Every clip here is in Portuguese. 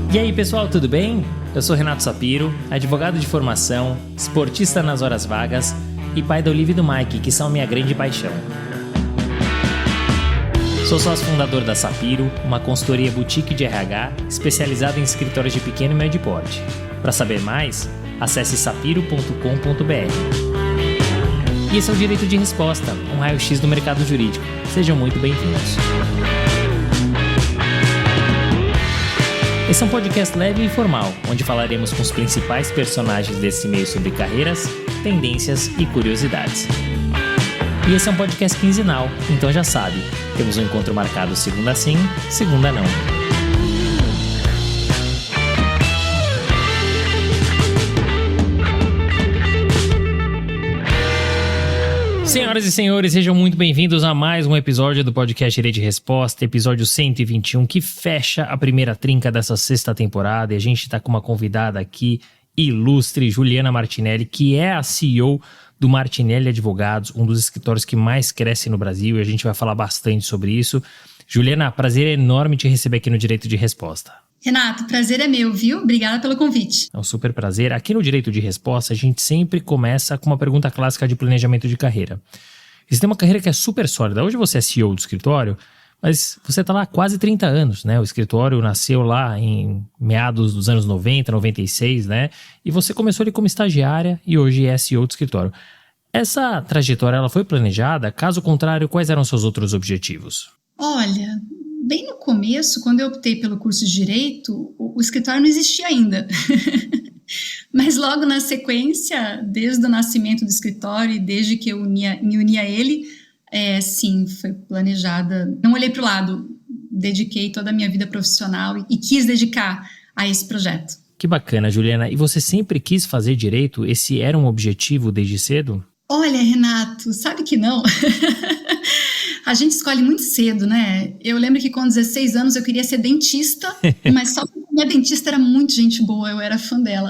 E aí pessoal, tudo bem? Eu sou Renato Sapiro, advogado de formação, esportista nas horas vagas e pai da Olivia e do Mike, que são minha grande paixão. Sou sócio fundador da Sapiro, uma consultoria boutique de RH especializada em escritórios de pequeno e médio porte. Para saber mais, acesse sapiro.com.br. E esse é o Direito de Resposta, um raio-x do mercado jurídico. Sejam muito bem-vindos. Esse é um podcast leve e informal, onde falaremos com os principais personagens desse meio sobre carreiras, tendências e curiosidades. E esse é um podcast quinzenal, então já sabe, temos um encontro marcado segunda sim, segunda não. Senhoras e senhores, sejam muito bem-vindos a mais um episódio do podcast Direito de Resposta, episódio 121, que fecha a primeira trinca dessa sexta temporada. E a gente está com uma convidada aqui, ilustre, Juliana Martinelli, que é a CEO do Martinelli Advogados, um dos escritórios que mais cresce no Brasil, e a gente vai falar bastante sobre isso. Juliana, prazer enorme te receber aqui no Direito de Resposta. Renato, prazer é meu, viu? Obrigada pelo convite. É um super prazer. Aqui no Direito de Resposta, a gente sempre começa com uma pergunta clássica de planejamento de carreira. Você tem uma carreira que é super sólida. Hoje você é CEO do escritório, mas você está lá há quase 30 anos, né? O escritório nasceu lá em meados dos anos 90, 96, né? E você começou ali como estagiária e hoje é CEO do escritório. Essa trajetória, ela foi planejada? Caso contrário, quais eram seus outros objetivos? Olha, bem no começo, quando eu optei pelo curso de Direito, o escritório não existia ainda. Mas logo na sequência, desde o nascimento do escritório e desde que eu me uni a ele, sim, foi planejada. Não olhei para o lado, dediquei toda a minha vida profissional e quis dedicar a esse projeto. Que bacana, Juliana. E você sempre quis fazer direito? Esse era um objetivo desde cedo? Olha, Renato, sabe que não? A gente escolhe muito cedo, né? Eu lembro que com 16 anos eu queria ser dentista, mas só porque minha dentista era muito gente boa, eu era fã dela.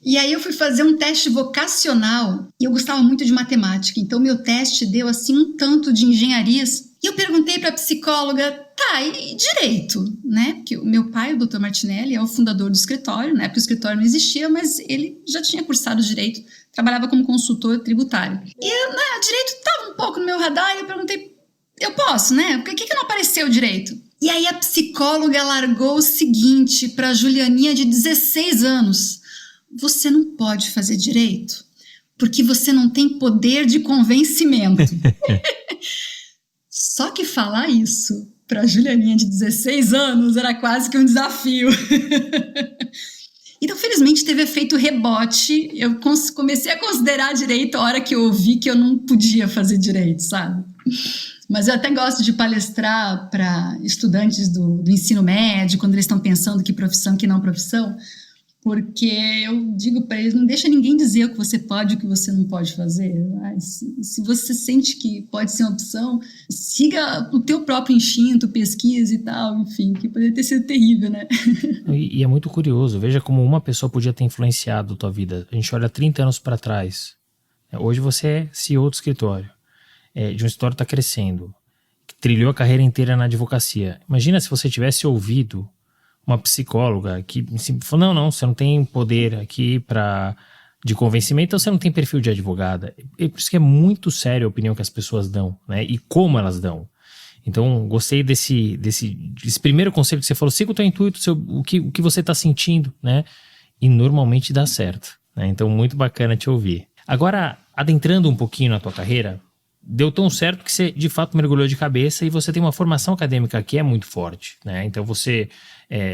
E aí eu fui fazer um teste vocacional e eu gostava muito de matemática, então meu teste deu assim um tanto de engenharias. E eu perguntei para a psicóloga, e direito, né? Porque o meu pai, o Dr. Martinelli, é o fundador do escritório, né? Porque o escritório não existia, mas ele já tinha cursado direito, trabalhava como consultor tributário. E direito estava um pouco no meu radar e eu perguntei, eu posso, né? Por que não apareceu direito? E aí a psicóloga largou o seguinte para a Julianinha de 16 anos. Você não pode fazer direito porque você não tem poder de convencimento. Só que falar isso para a Julianinha de 16 anos era quase que um desafio. Então, felizmente, teve efeito rebote. Eu comecei a considerar direito a hora que eu ouvi que eu não podia fazer direito, sabe? Mas eu até gosto de palestrar para estudantes do ensino médio, quando eles estão pensando que profissão, que não profissão, porque eu digo para eles, não deixa ninguém dizer o que você pode e o que você não pode fazer. Mas se você sente que pode ser uma opção, siga o teu próprio instinto, pesquisa e tal, enfim, que poderia ter sido terrível, né? E é muito curioso, veja como uma pessoa podia ter influenciado a tua vida. A gente olha 30 anos para trás. Hoje você é CEO do escritório, de um escritório que está crescendo, que trilhou a carreira inteira na advocacia. Imagina se você tivesse ouvido uma psicóloga que falou, não, você não tem poder aqui de convencimento, então você não tem perfil de advogada. E por isso que é muito sério a opinião que as pessoas dão, né? E como elas dão. Então, gostei desse primeiro conselho que você falou, siga o teu intuito, o que você está sentindo, né? E normalmente dá certo, né? Então, muito bacana te ouvir. Agora, adentrando um pouquinho na tua carreira, deu tão certo que você, de fato, mergulhou de cabeça e você tem uma formação acadêmica que é muito forte, né? Então, você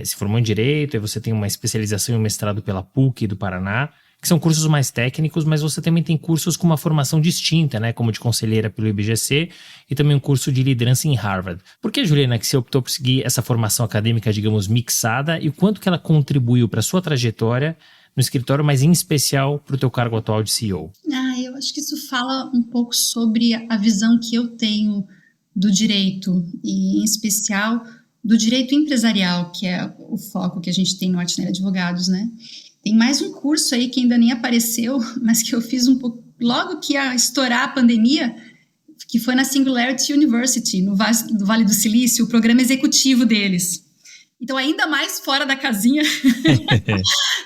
se formou em Direito, aí você tem uma especialização em mestrado pela PUC do Paraná, que são cursos mais técnicos, mas você também tem cursos com uma formação distinta, né? Como de conselheira pelo IBGC e também um curso de liderança em Harvard. Por que, Juliana, que você optou por seguir essa formação acadêmica, digamos, mixada e o quanto que ela contribuiu para a sua trajetória no escritório, mas em especial para o teu cargo atual de CEO? Eu acho que isso fala um pouco sobre a visão que eu tenho do direito e, em especial, do direito empresarial, que é o foco que a gente tem no Martinelli Advogados, né? Tem mais um curso aí que ainda nem apareceu, mas que eu fiz um pouco logo que ia estourar a pandemia, que foi na Singularity University, no Vale do Silício, o programa executivo deles. Então, ainda mais fora da casinha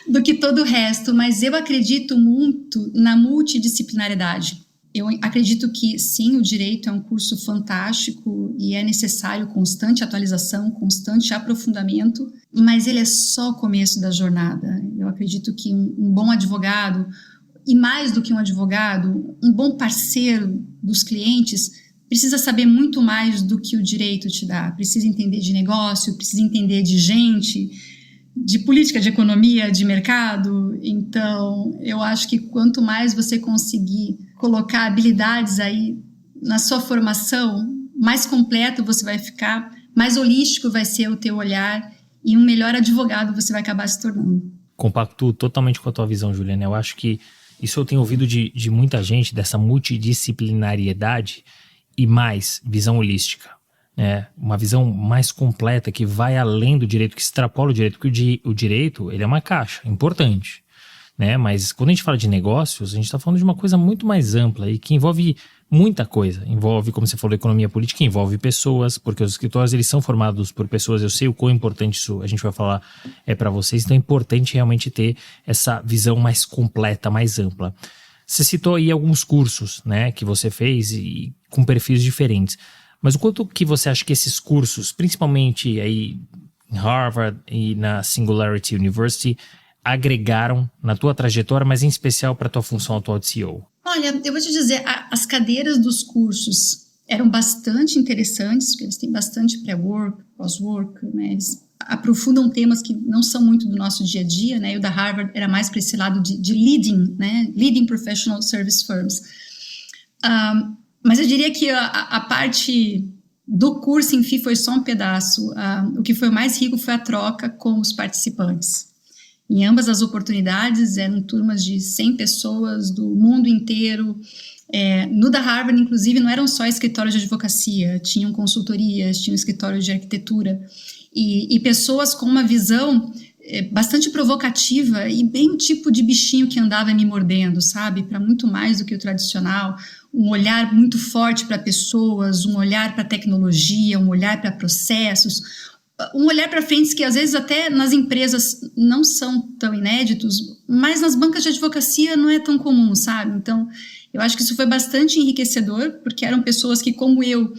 do que todo o resto. Mas eu acredito muito na multidisciplinariedade. Eu acredito que, sim, o direito é um curso fantástico e é necessário constante atualização, constante aprofundamento, mas ele é só o começo da jornada. Eu acredito que um bom advogado, e mais do que um advogado, um bom parceiro dos clientes, precisa saber muito mais do que o direito te dá. Precisa entender de negócio, precisa entender de gente, de política, de economia, de mercado. Então, eu acho que quanto mais você conseguir colocar habilidades aí na sua formação, mais completo você vai ficar, mais holístico vai ser o teu olhar e um melhor advogado você vai acabar se tornando. Compactuo totalmente com a tua visão, Juliana. Eu acho que isso eu tenho ouvido de muita gente, dessa multidisciplinariedade e mais visão holística, né? Uma visão mais completa que vai além do direito, que extrapola o direito, porque o direito ele é uma caixa importante, né? Mas quando a gente fala de negócios, a gente está falando de uma coisa muito mais ampla e que envolve muita coisa. Envolve, como você falou, economia política, envolve pessoas, porque os escritórios eles são formados por pessoas. Eu sei o quão importante isso a gente vai falar para vocês, então é importante realmente ter essa visão mais completa, mais ampla. Você citou aí alguns cursos, né, que você fez e com perfis diferentes. Mas o quanto que você acha que esses cursos, principalmente aí em Harvard e na Singularity University, agregaram na tua trajetória, mas em especial para a tua função atual de CEO? Olha, eu vou te dizer, as cadeiras dos cursos eram bastante interessantes, porque eles têm bastante pré-work, pós-work, né? Eles aprofundam temas que não são muito do nosso dia a dia, né? E o da Harvard era mais para esse lado de leading, né? Leading Professional Service Firms. Mas eu diria que a parte do curso em si foi só um pedaço. O que foi mais rico foi a troca com os participantes. Em ambas as oportunidades, eram turmas de 100 pessoas do mundo inteiro. No da Harvard, inclusive, não eram só escritórios de advocacia, tinham consultorias, tinham escritórios de arquitetura. E pessoas com uma visão bastante provocativa e bem o tipo de bichinho que andava me mordendo, sabe? Para muito mais do que o tradicional. Um olhar muito forte para pessoas, um olhar para tecnologia, um olhar para processos, um olhar para frentes que às vezes até nas empresas não são tão inéditos, mas nas bancas de advocacia não é tão comum, sabe? Então, eu acho que isso foi bastante enriquecedor, porque eram pessoas que, como eu,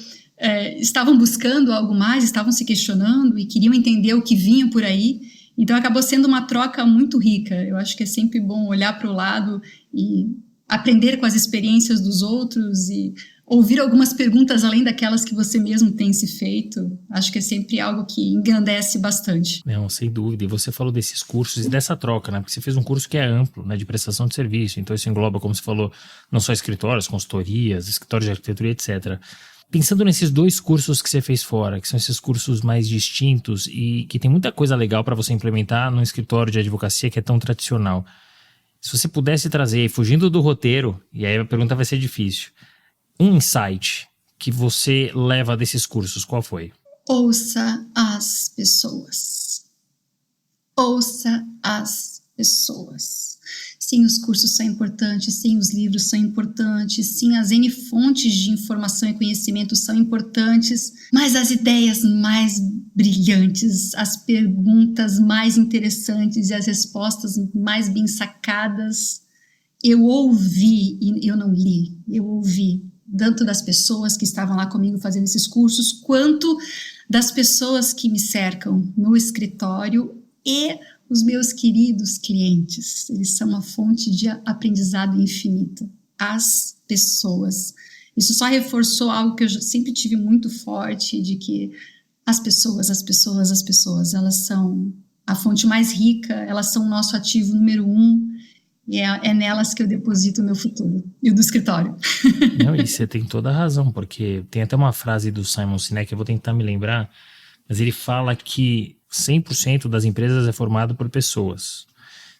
estavam buscando algo mais, estavam se questionando e queriam entender o que vinha por aí. Então, acabou sendo uma troca muito rica. Eu acho que é sempre bom olhar para o lado e aprender com as experiências dos outros e ouvir algumas perguntas além daquelas que você mesmo tem se feito. Acho que é sempre algo que engrandece bastante. Não, sem dúvida. E você falou desses cursos e dessa troca, né? Porque você fez um curso que é amplo, né? De prestação de serviço. Então isso engloba, como você falou, não só escritórios, consultorias, escritórios de arquitetura, etc. Pensando nesses dois cursos que você fez fora, que são esses cursos mais distintos e que tem muita coisa legal para você implementar num escritório de advocacia que é tão tradicional. Se você pudesse trazer, fugindo do roteiro, e aí a pergunta vai ser difícil, um insight que você leva desses cursos, qual foi? Ouça as pessoas. Ouça as pessoas. Sim, os cursos são importantes, sim, os livros são importantes, sim, as N fontes de informação e conhecimento são importantes, mas as ideias mais brilhantes, as perguntas mais interessantes e as respostas mais bem sacadas, eu ouvi e eu não li, eu ouvi. Tanto das pessoas que estavam lá comigo fazendo esses cursos, quanto das pessoas que me cercam no escritório e os meus queridos clientes. Eles são uma fonte de aprendizado infinita. As pessoas. Isso só reforçou algo que eu sempre tive muito forte, de que as pessoas, elas são a fonte mais rica, elas são o nosso ativo número 1, e é nelas que eu deposito o meu futuro, e o do escritório. Não, e você tem toda a razão, porque tem até uma frase do Simon Sinek, eu vou tentar me lembrar, mas ele fala que 100% das empresas é formado por pessoas.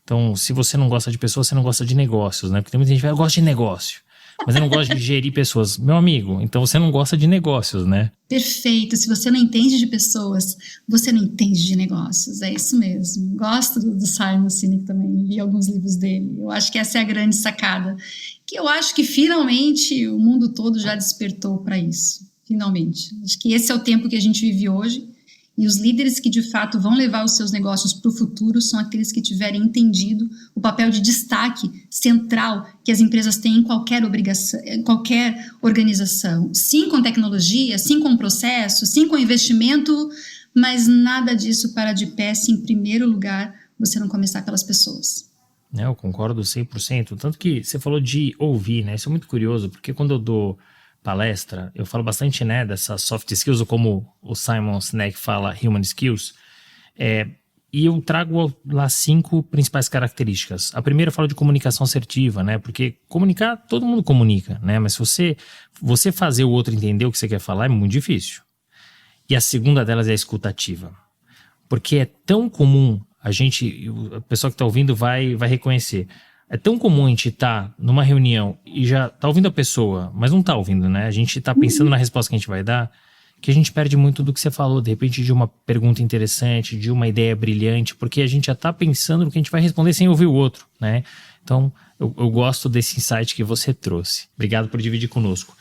Então, se você não gosta de pessoas, você não gosta de negócios, né? Porque tem muita gente que fala, eu gosto de negócio, mas eu não gosto de gerir pessoas. Meu amigo, então você não gosta de negócios, né? Perfeito. Se você não entende de pessoas, você não entende de negócios. É isso mesmo. Gosto do Simon Sinek também. Li alguns livros dele. Eu acho que essa é a grande sacada. Que eu acho que finalmente o mundo todo já despertou para isso. Finalmente. Acho que esse é o tempo que a gente vive hoje. E os líderes que, de fato, vão levar os seus negócios para o futuro são aqueles que tiverem entendido o papel de destaque central que as empresas têm em qualquer organização. Sim, com tecnologia, sim, com processo, sim, com investimento, mas nada disso para de pé se, em primeiro lugar, você não começar pelas pessoas. Eu concordo 100%. Tanto que você falou de ouvir, né? Isso é muito curioso, porque quando eu dou palestra, eu falo bastante, né, dessas soft skills, ou como o Simon Sinek fala, human skills, e eu trago lá 5 principais características. A primeira eu falo de comunicação assertiva, né, porque comunicar, todo mundo comunica, né, mas se você fazer o outro entender o que você quer falar é muito difícil. E a segunda delas é a escutativa, porque é tão comum, a pessoa que está ouvindo vai reconhecer. É tão comum a gente estar numa reunião e já tá ouvindo a pessoa, mas não tá ouvindo, né? A gente tá pensando na resposta que a gente vai dar, que a gente perde muito do que você falou, de repente de uma pergunta interessante, de uma ideia brilhante, porque a gente já tá pensando no que a gente vai responder sem ouvir o outro, né? Então, eu gosto desse insight que você trouxe. Obrigado por dividir conosco.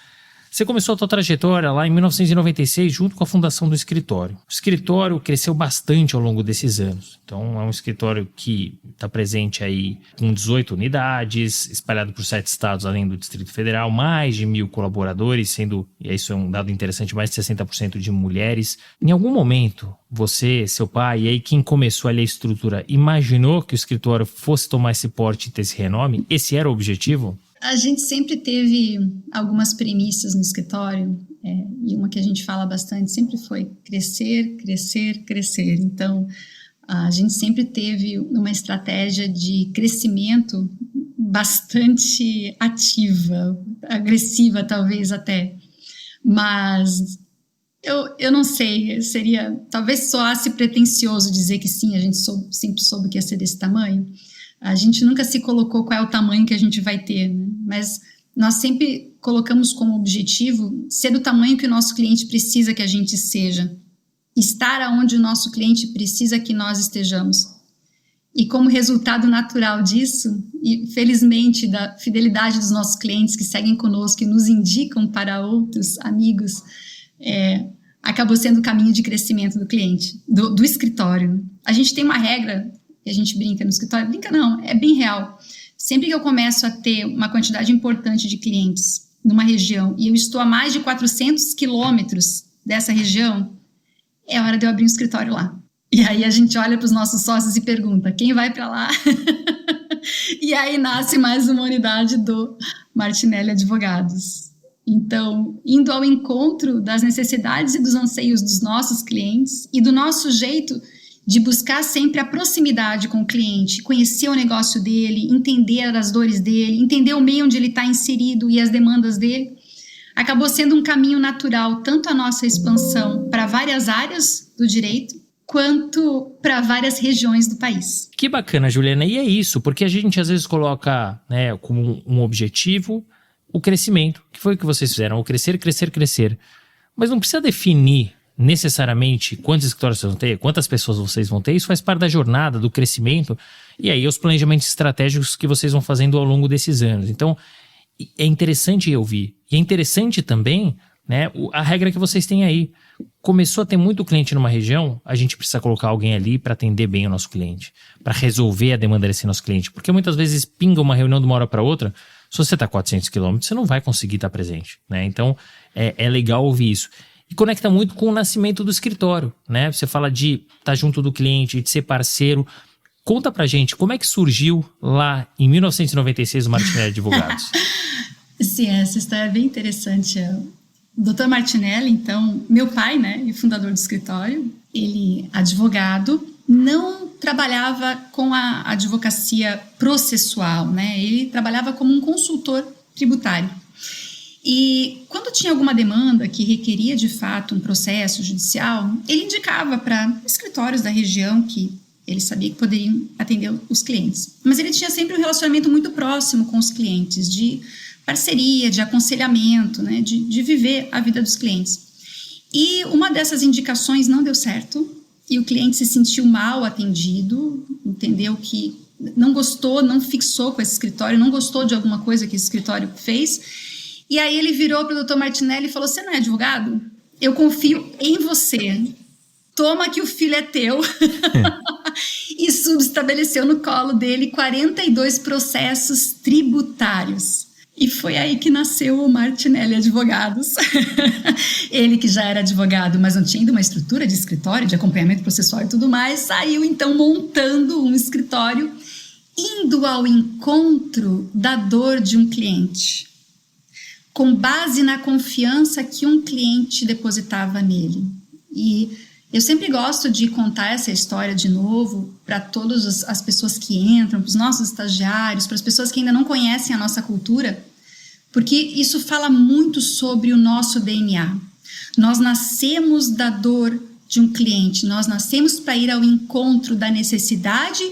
Você começou a sua trajetória lá em 1996 junto com a fundação do escritório. O escritório cresceu bastante ao longo desses anos. Então é um escritório que está presente aí com 18 unidades, espalhado por 7 estados além do Distrito Federal, mais de 1.000 colaboradores, sendo, e isso é um dado interessante, mais de 60% de mulheres. Em algum momento, você, seu pai, e aí quem começou ali a estrutura, imaginou que o escritório fosse tomar esse porte e ter esse renome? Esse era o objetivo? A gente sempre teve algumas premissas no escritório, e uma que a gente fala bastante sempre foi crescer, crescer, crescer. Então, a gente sempre teve uma estratégia de crescimento bastante ativa, agressiva talvez até, mas eu não sei, talvez soasse pretensioso dizer que sim, a gente sempre soube que ia ser desse tamanho. A gente nunca se colocou qual é o tamanho que a gente vai ter, né? Mas nós sempre colocamos como objetivo ser do tamanho que o nosso cliente precisa que a gente seja, estar onde o nosso cliente precisa que nós estejamos. E como resultado natural disso, e felizmente da fidelidade dos nossos clientes que seguem conosco e nos indicam para outros amigos, acabou sendo o caminho de crescimento do cliente, do escritório. A gente tem uma regra que a gente brinca no escritório, brinca não, é bem real. Sempre que eu começo a ter uma quantidade importante de clientes numa região e eu estou a mais de 400 quilômetros dessa região, é hora de eu abrir um escritório lá. E aí a gente olha para os nossos sócios e pergunta, quem vai para lá? E aí nasce mais uma unidade do Martinelli Advogados. Então, indo ao encontro das necessidades e dos anseios dos nossos clientes e do nosso jeito de buscar sempre a proximidade com o cliente, conhecer o negócio dele, entender as dores dele, entender o meio onde ele está inserido e as demandas dele, acabou sendo um caminho natural, tanto a nossa expansão para várias áreas do direito, quanto para várias regiões do país. Que bacana, Juliana. E é isso, porque a gente às vezes coloca, né, como um objetivo o crescimento, que foi o que vocês fizeram, o crescer, crescer, crescer. Mas não precisa definir necessariamente quantos escritórios vocês vão ter, quantas pessoas vocês vão ter, isso faz parte da jornada, do crescimento, e aí os planejamentos estratégicos que vocês vão fazendo ao longo desses anos. Então, é interessante ouvir. E é interessante também, né, a regra que vocês têm aí. Começou a ter muito cliente numa região, a gente precisa colocar alguém ali para atender bem o nosso cliente, para resolver a demanda desse nosso cliente, porque muitas vezes pinga uma reunião de uma hora para outra, se você está a 400 quilômetros, você não vai conseguir estar presente, né? Então, é legal ouvir isso. E conecta muito com o nascimento do escritório, né? Você fala de estar junto do cliente, de ser parceiro. Conta pra gente, como é que surgiu lá em 1996 o Martinelli Advogados? Sim, essa história é bem interessante. O Dr. Martinelli, então, meu pai, né, e fundador do escritório, ele, advogado, não trabalhava com a advocacia processual, né? Ele trabalhava como um consultor tributário. E quando tinha alguma demanda que requeria, de fato, um processo judicial, ele indicava para escritórios da região que ele sabia que poderiam atender os clientes. Mas ele tinha sempre um relacionamento muito próximo com os clientes, de parceria, de aconselhamento, né, de viver a vida dos clientes. E uma dessas indicações não deu certo, e o cliente se sentiu mal atendido, entendeu que não gostou, não fixou com esse escritório, não gostou de alguma coisa que esse escritório fez. E aí ele virou para o Dr. Martinelli e falou, você não é advogado? Eu confio em você. toma que o filho é teu, e subestabeleceu no colo dele 42 processos tributários. E foi aí que nasceu o Martinelli Advogados. Ele, que já era advogado, mas não tinha ainda uma estrutura de escritório, de acompanhamento processual e tudo mais, saiu então montando um escritório, indo ao encontro da dor de um cliente, com base na confiança que um cliente depositava nele. E eu sempre gosto de contar essa história de novo para todas as pessoas que entram, para os nossos estagiários, para as pessoas que ainda não conhecem a nossa cultura, porque isso fala muito sobre o nosso DNA. Nós nascemos da dor de um cliente, nós nascemos para ir ao encontro da necessidade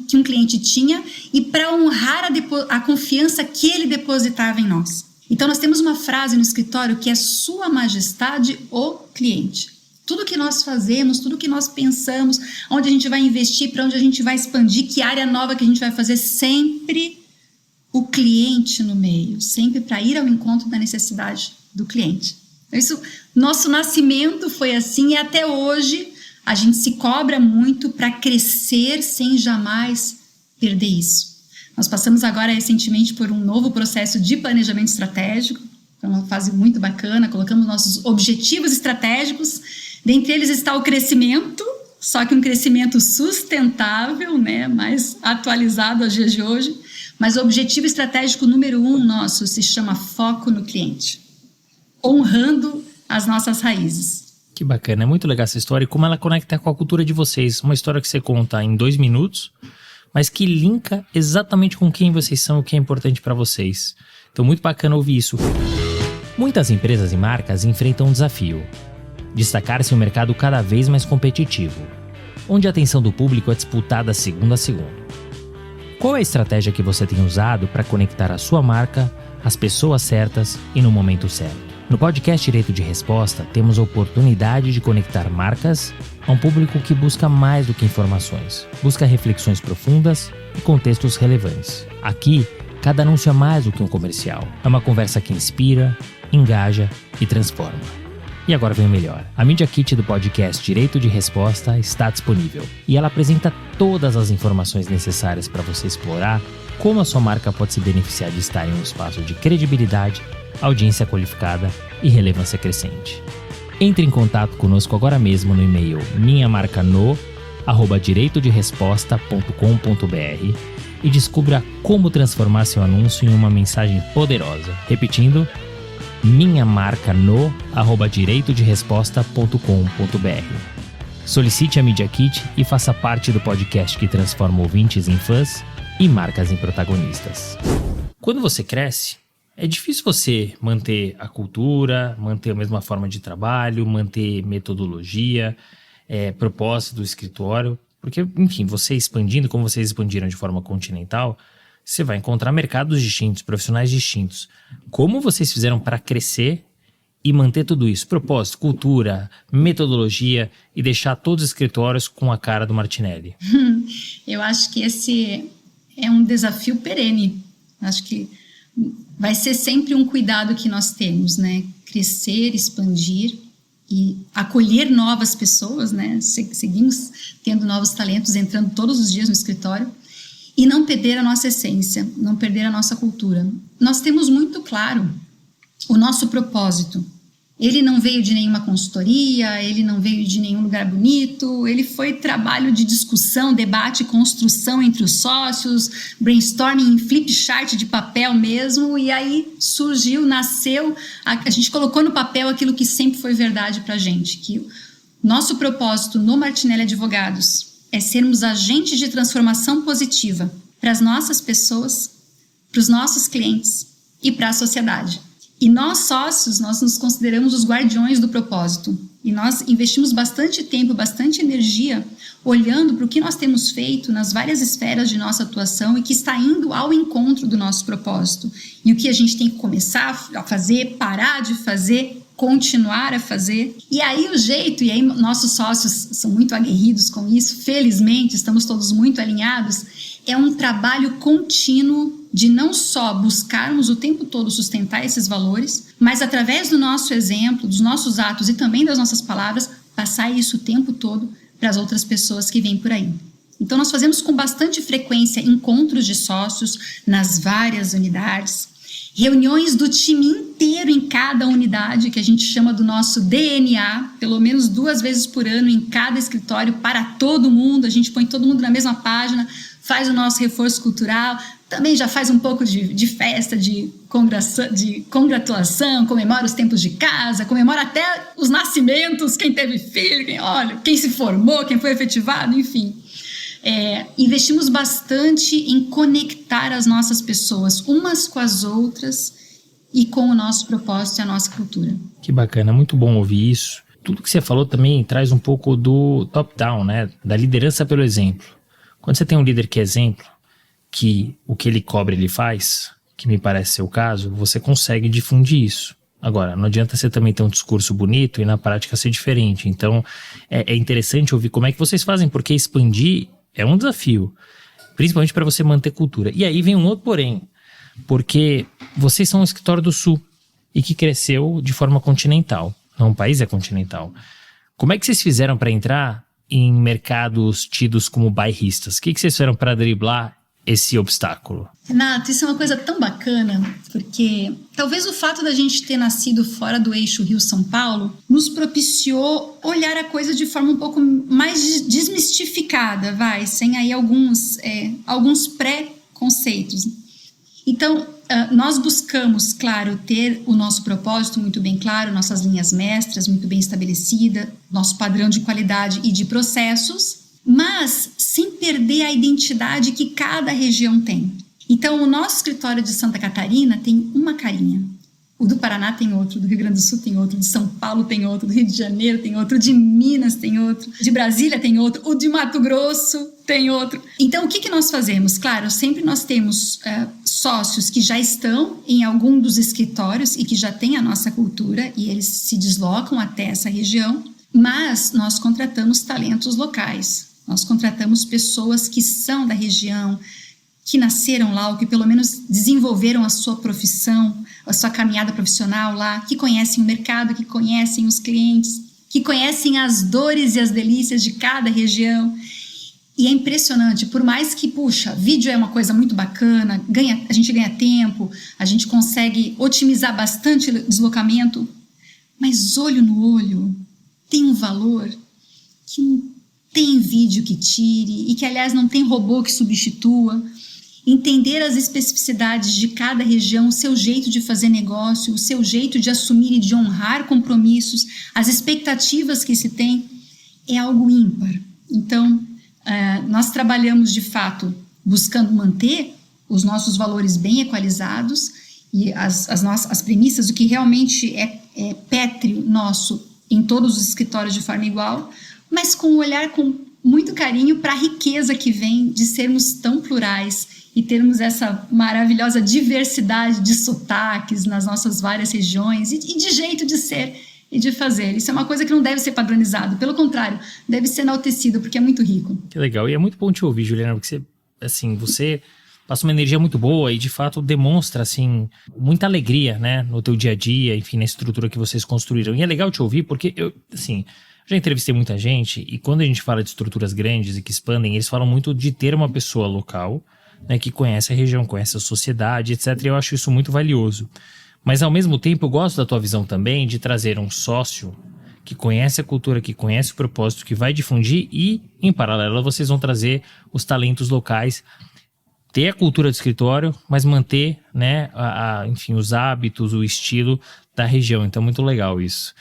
que um cliente tinha e para honrar a confiança que ele depositava em nós. Então nós temos uma frase no escritório que é Sua Majestade o Cliente. Tudo que nós fazemos, tudo que nós pensamos, onde a gente vai investir, para onde a gente vai expandir, que área nova que a gente vai fazer, sempre o cliente no meio, sempre para ir ao encontro da necessidade do cliente. Isso, nosso nascimento foi assim e até hoje a gente se cobra muito para crescer sem jamais perder isso. Nós passamos agora recentemente por um novo processo de planejamento estratégico, é uma fase muito bacana, colocamos nossos objetivos estratégicos. Dentre eles está o crescimento, só que um crescimento sustentável, né, mais atualizado aos dias de hoje. Mas o objetivo estratégico número 1 nosso se chama foco no cliente, honrando as nossas raízes. Que bacana, é muito legal essa história e como ela conecta com a cultura de vocês. Uma história que você conta em 2 minutos, mas que linka exatamente com quem vocês são e o que é importante para vocês. Então, muito bacana ouvir isso. Muitas empresas e marcas enfrentam um desafio: destacar-se em um mercado cada vez mais competitivo, onde a atenção do público é disputada segundo a segundo. Qual é a estratégia que você tem usado para conectar a sua marca às pessoas certas e no momento certo? No podcast Direito de Resposta, temos a oportunidade de conectar marcas a um público que busca mais do que informações, busca reflexões profundas e contextos relevantes. Aqui, cada anúncio é mais do que um comercial. É uma conversa que inspira, engaja e transforma. E agora vem o melhor. A Media Kit do podcast Direito de Resposta está disponível e ela apresenta todas as informações necessárias para você explorar como a sua marca pode se beneficiar de estar em um espaço de credibilidade, audiência qualificada e relevância crescente. Entre em contato conosco agora mesmo no e-mail minhamarcano@direitoderesposta.com.br e descubra como transformar seu anúncio em uma mensagem poderosa. Repetindo, minhamarcano@direitoderesposta.com.br. Solicite a Media Kit e faça parte do podcast que transforma ouvintes em fãs e marcas em protagonistas. Quando você cresce, é difícil você manter a cultura, manter a mesma forma de trabalho, manter metodologia, propósito do escritório, porque, enfim, você expandindo, como vocês expandiram de forma continental, você vai encontrar mercados distintos, profissionais distintos. Como vocês fizeram para crescer e manter tudo isso? Propósito, cultura, metodologia e deixar todos os escritórios com a cara do Martinelli. Eu acho que esse é um desafio perene. Acho que vai ser sempre um cuidado que nós temos, né? Crescer, expandir e acolher novas pessoas, né? Seguimos tendo novos talentos entrando todos os dias no escritório. E não perder a nossa essência, não perder a nossa cultura. Nós temos muito claro o nosso propósito. Ele não veio de nenhuma consultoria, ele não veio de nenhum lugar bonito, ele foi trabalho de discussão, debate, construção entre os sócios, brainstorming em flip chart de papel mesmo, e aí surgiu, nasceu, a gente colocou no papel aquilo que sempre foi verdade pra gente, que o nosso propósito no Martinelli Advogados é sermos agentes de transformação positiva para as nossas pessoas, para os nossos clientes e para a sociedade. E nós, sócios, nós nos consideramos os guardiões do propósito. E nós investimos bastante tempo, bastante energia olhando para o que nós temos feito nas várias esferas de nossa atuação e que está indo ao encontro do nosso propósito. E o que a gente tem que começar a fazer, parar de fazer, continuar a fazer. E aí o jeito, e aí nossos sócios são muito aguerridos com isso, felizmente estamos todos muito alinhados, é um trabalho contínuo de não só buscarmos o tempo todo sustentar esses valores, mas através do nosso exemplo, dos nossos atos e também das nossas palavras, passar isso o tempo todo para as outras pessoas que vêm por aí. Então, nós fazemos com bastante frequência encontros de sócios nas várias unidades, reuniões do time inteiro em cada unidade, que a gente chama do nosso DNA, pelo menos 2 vezes por ano em cada escritório, para todo mundo. A gente põe todo mundo na mesma página, faz o nosso reforço cultural, também já faz um pouco de festa, de congratulação, comemora os tempos de casa, comemora até os nascimentos, quem teve filho, quem se formou, quem foi efetivado, enfim. Investimos bastante em conectar as nossas pessoas umas com as outras e com o nosso propósito e a nossa cultura. Que bacana, muito bom ouvir isso. Tudo que você falou também traz um pouco do top-down, né? Da liderança pelo exemplo. Quando você tem um líder que é exemplo, que o que ele cobra ele faz, que me parece ser o caso, você consegue difundir isso. Agora, não adianta você também ter um discurso bonito e na prática ser diferente. Então, é interessante ouvir como é que vocês fazem, porque expandir é um desafio, principalmente para você manter cultura. E aí vem um outro porém, porque vocês são um escritório do Sul e que cresceu de forma continental. Não, o país é continental. Como é que vocês fizeram para entrar em mercados tidos como bairristas? O que vocês fizeram para driblar esse obstáculo? Renato, isso é uma coisa tão bacana, porque talvez o fato da gente ter nascido fora do eixo Rio-São Paulo nos propiciou olhar a coisa de forma um pouco mais desmistificada, sem aí alguns pré-conceitos. Então, nós buscamos, claro, ter o nosso propósito muito bem claro, nossas linhas mestras muito bem estabelecidas, nosso padrão de qualidade e de processos, mas sem perder a identidade que cada região tem. Então, o nosso escritório de Santa Catarina tem uma carinha. O do Paraná tem outro, do Rio Grande do Sul tem outro, de São Paulo tem outro, do Rio de Janeiro tem outro, de Minas tem outro, de Brasília tem outro, o de Mato Grosso tem outro. Então, o que nós fazemos? Claro, sempre nós temos sócios que já estão em algum dos escritórios e que já têm a nossa cultura e eles se deslocam até essa região, mas nós contratamos talentos locais. Nós contratamos pessoas que são da região, que nasceram lá, ou que pelo menos desenvolveram a sua profissão, a sua caminhada profissional lá, que conhecem o mercado, que conhecem os clientes, que conhecem as dores e as delícias de cada região. E é impressionante, por mais que, vídeo é uma coisa muito bacana, a gente ganha tempo, a gente consegue otimizar bastante o deslocamento, mas olho no olho tem um valor que não tem vídeo que tire e que, aliás, não tem robô que substitua. Entender as especificidades de cada região, o seu jeito de fazer negócio, o seu jeito de assumir e de honrar compromissos, as expectativas que se tem, é algo ímpar. Então, nós trabalhamos, de fato, buscando manter os nossos valores bem equalizados e as premissas, o que realmente é pétreo nosso em todos os escritórios de forma igual, mas com um olhar com muito carinho para a riqueza que vem de sermos tão plurais e termos essa maravilhosa diversidade de sotaques nas nossas várias regiões e de jeito de ser e de fazer. Isso é uma coisa que não deve ser padronizado, pelo contrário, deve ser enaltecido, porque é muito rico. Que legal, e é muito bom te ouvir, Juliana, porque você passa uma energia muito boa e de fato demonstra muita alegria, né, no teu dia a dia, enfim, na estrutura que vocês construíram. E é legal te ouvir porque eu já entrevistei muita gente e quando a gente fala de estruturas grandes e que expandem, eles falam muito de ter uma pessoa local, né, que conhece a região, conhece a sociedade, etc. E eu acho isso muito valioso. Mas ao mesmo tempo eu gosto da tua visão também de trazer um sócio que conhece a cultura, que conhece o propósito, que vai difundir e, em paralelo, vocês vão trazer os talentos locais, ter a cultura do escritório, mas manter, né, enfim, os hábitos, o estilo da região. Então, muito legal isso.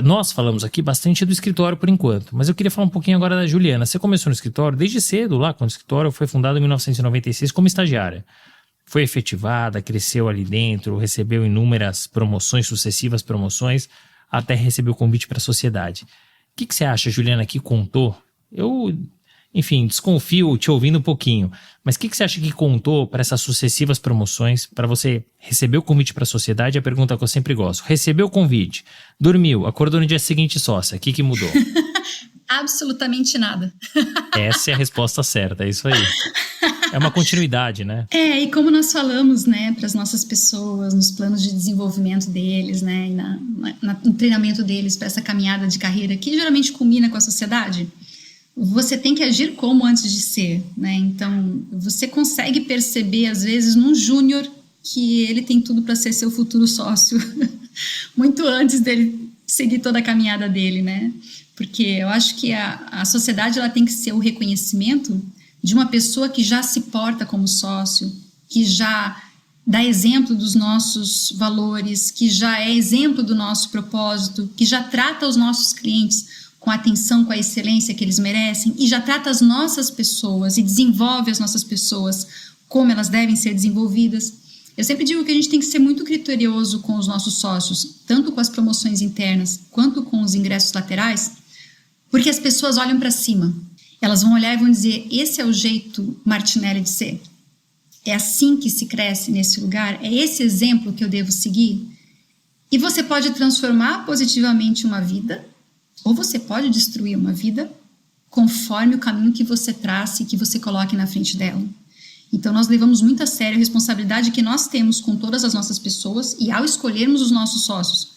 Nós falamos aqui bastante do escritório por enquanto, mas eu queria falar um pouquinho agora da Juliana. Você começou no escritório desde cedo, lá quando o escritório foi fundado em 1996 como estagiária. Foi efetivada, cresceu ali dentro, recebeu inúmeras promoções, sucessivas promoções, até receber o convite para a sociedade. O que você acha, Juliana, que contou? Eu, enfim, desconfio te ouvindo um pouquinho, mas o que você acha que contou para essas sucessivas promoções, para você receber o convite para a sociedade? A pergunta que eu sempre gosto. Recebeu o convite, dormiu, acordou no dia seguinte sócia, o que mudou? Absolutamente nada. Essa é a resposta certa, é isso aí. É uma continuidade, né? E como nós falamos, né, para as nossas pessoas, nos planos de desenvolvimento deles, né, e no treinamento deles para essa caminhada de carreira, que geralmente culmina com a sociedade, você tem que agir como antes de ser, né? Então, você consegue perceber, às vezes, num júnior que ele tem tudo para ser seu futuro sócio, muito antes dele seguir toda a caminhada dele, né? Porque eu acho que a sociedade ela tem que ser o reconhecimento de uma pessoa que já se porta como sócio, que já dá exemplo dos nossos valores, que já é exemplo do nosso propósito, que já trata os nossos clientes com a atenção, com a excelência que eles merecem e já trata as nossas pessoas e desenvolve as nossas pessoas como elas devem ser desenvolvidas. Eu sempre digo que a gente tem que ser muito criterioso com os nossos sócios, tanto com as promoções internas quanto com os ingressos laterais, porque as pessoas olham para cima. Elas vão olhar e vão dizer, esse é o jeito Martinelli de ser. É assim que se cresce nesse lugar? É esse exemplo que eu devo seguir? E você pode transformar positivamente uma vida, ou você pode destruir uma vida conforme o caminho que você trace e que você coloque na frente dela. Então, nós levamos muito a sério a responsabilidade que nós temos com todas as nossas pessoas e ao escolhermos os nossos sócios.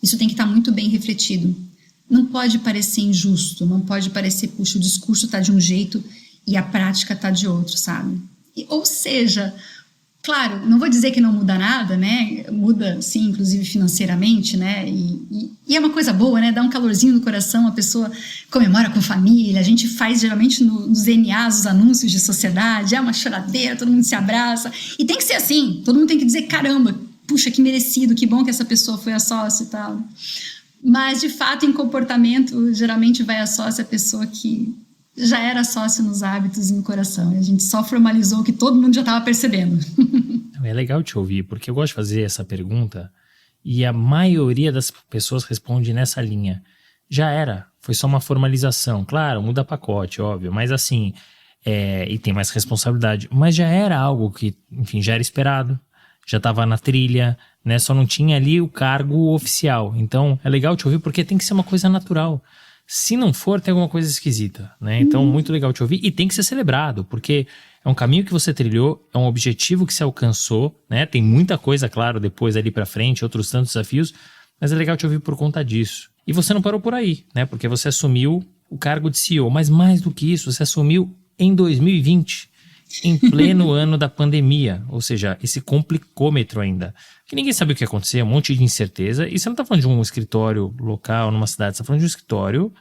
Isso tem que estar muito bem refletido. Não pode parecer injusto, não pode parecer, puxa, o discurso está de um jeito e a prática está de outro, sabe? Ou seja, claro, não vou dizer que não muda nada, né? Muda, sim, inclusive financeiramente, né? E é uma coisa boa, né? Dá um calorzinho no coração, a pessoa comemora com a família, a gente faz geralmente nos NAs os anúncios de sociedade, é uma choradeira, todo mundo se abraça. E tem que ser assim, todo mundo tem que dizer, caramba, puxa, que merecido, que bom que essa pessoa foi a sócia e tal. Mas, de fato, em comportamento, geralmente vai a sócia a pessoa que já era sócio nos hábitos e no coração. E a gente só formalizou o que todo mundo já estava percebendo. É legal te ouvir, porque eu gosto de fazer essa pergunta e a maioria das pessoas responde nessa linha. Já era, foi só uma formalização. Claro, muda pacote, óbvio, mas assim, e tem mais responsabilidade. Mas já era algo que, enfim, já era esperado, já estava na trilha, né? Só não tinha ali o cargo oficial. Então, é legal te ouvir porque tem que ser uma coisa natural. Se não for, tem alguma coisa esquisita, né? Então, muito legal te ouvir e tem que ser celebrado, porque é um caminho que você trilhou, é um objetivo que você alcançou, né? Tem muita coisa, claro, depois ali pra frente, outros tantos desafios, mas é legal te ouvir por conta disso. E você não parou por aí, né? Porque você assumiu o cargo de CEO, mas mais do que isso, você assumiu em 2020, em pleno ano da pandemia, ou seja, esse complicômetro ainda, que ninguém sabe o que ia acontecer, um monte de incerteza, e você não está falando de um escritório local numa cidade, você está falando de um escritório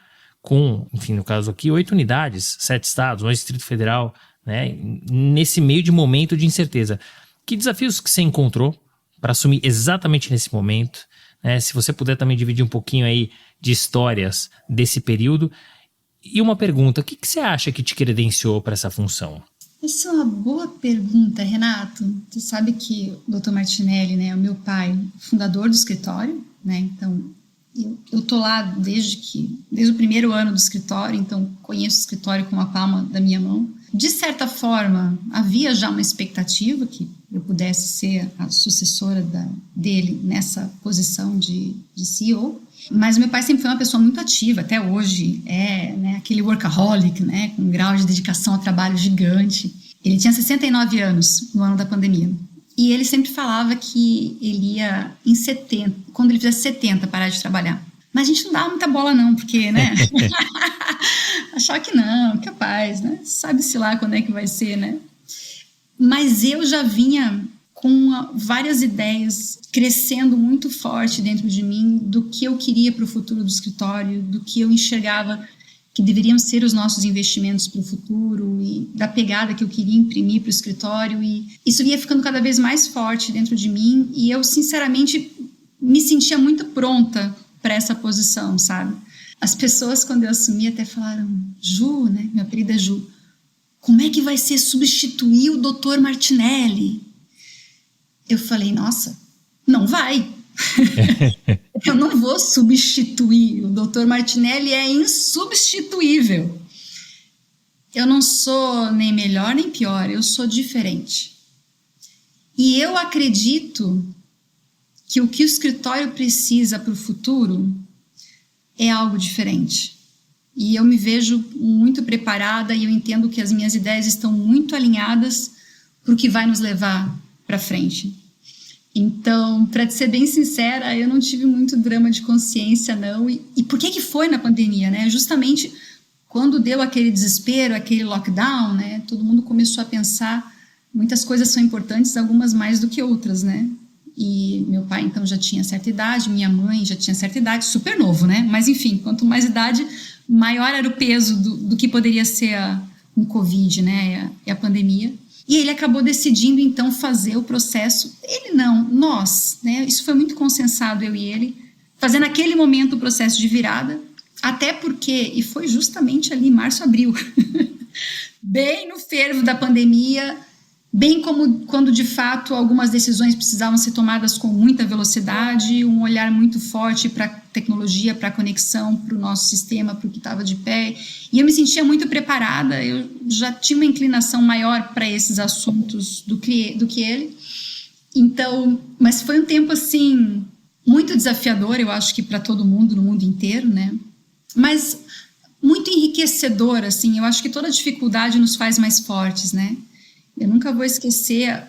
com, enfim, no caso aqui, 8 unidades, 7 estados, um Distrito Federal, né, nesse meio de momento de incerteza. Que desafios que você encontrou para assumir exatamente nesse momento, né? Se você puder também dividir um pouquinho aí de histórias desse período. E uma pergunta, o que você acha que te credenciou para essa função? Essa é uma boa pergunta, Renato. Você sabe que o Dr. Martinelli, né, é o meu pai, fundador do escritório, né? Então, eu tô lá desde o primeiro ano do escritório, então conheço o escritório com a palma da minha mão. De certa forma, havia já uma expectativa que eu pudesse ser a sucessora dele nessa posição de CEO. Mas meu pai sempre foi uma pessoa muito ativa, até hoje né, aquele workaholic, né, com um grau de dedicação ao trabalho gigante. Ele tinha 69 anos no ano da pandemia. E ele sempre falava que ele ia em 70, quando ele fizesse 70, parar de trabalhar. Mas a gente não dava muita bola não, porque, né? Achava que não, capaz, né? Sabe-se lá quando é que vai ser, né? Mas eu já vinha com várias ideias crescendo muito forte dentro de mim do que eu queria para o futuro do escritório, do que eu enxergava que deveriam ser os nossos investimentos para o futuro e da pegada que eu queria imprimir para o escritório, e isso ia ficando cada vez mais forte dentro de mim e eu, sinceramente, me sentia muito pronta para essa posição, sabe? As pessoas, quando eu assumi, até falaram, Ju, né? Meu apelido é Ju, como é que vai ser substituir o Dr. Martinelli? Eu falei, nossa, não vai. Eu não vou substituir. O Dr. Martinelli é insubstituível. Eu não sou nem melhor nem pior, eu sou diferente. E eu acredito que o escritório precisa para o futuro é algo diferente. E eu me vejo muito preparada e eu entendo que as minhas ideias estão muito alinhadas para o que vai nos levar para frente. Então, para ser bem sincera, eu não tive muito drama de consciência, não. E por que foi na pandemia, né? Justamente quando deu aquele desespero, aquele lockdown, né? Todo mundo começou a pensar, muitas coisas são importantes, algumas mais do que outras, né? E meu pai, então, já tinha certa idade, minha mãe já tinha certa idade, super novo, né? Mas, enfim, quanto mais idade, maior era o peso do que poderia ser um Covid, né? E a pandemia. E ele acabou decidindo, então, fazer o processo, ele não, nós, né? Isso foi muito consensado, eu e ele, fazer naquele momento o processo de virada, até porque, e foi justamente ali, março, abril, bem no fervo da pandemia, bem como quando, de fato, algumas decisões precisavam ser tomadas com muita velocidade, um olhar muito forte para a tecnologia, para a conexão, para o nosso sistema, para o que estava de pé. E eu me sentia muito preparada, eu já tinha uma inclinação maior para esses assuntos do que ele. Então, mas foi um tempo, assim, muito desafiador, eu acho que para todo mundo, no mundo inteiro, né? Mas muito enriquecedor, assim, eu acho que toda dificuldade nos faz mais fortes, né? Eu nunca vou esquecer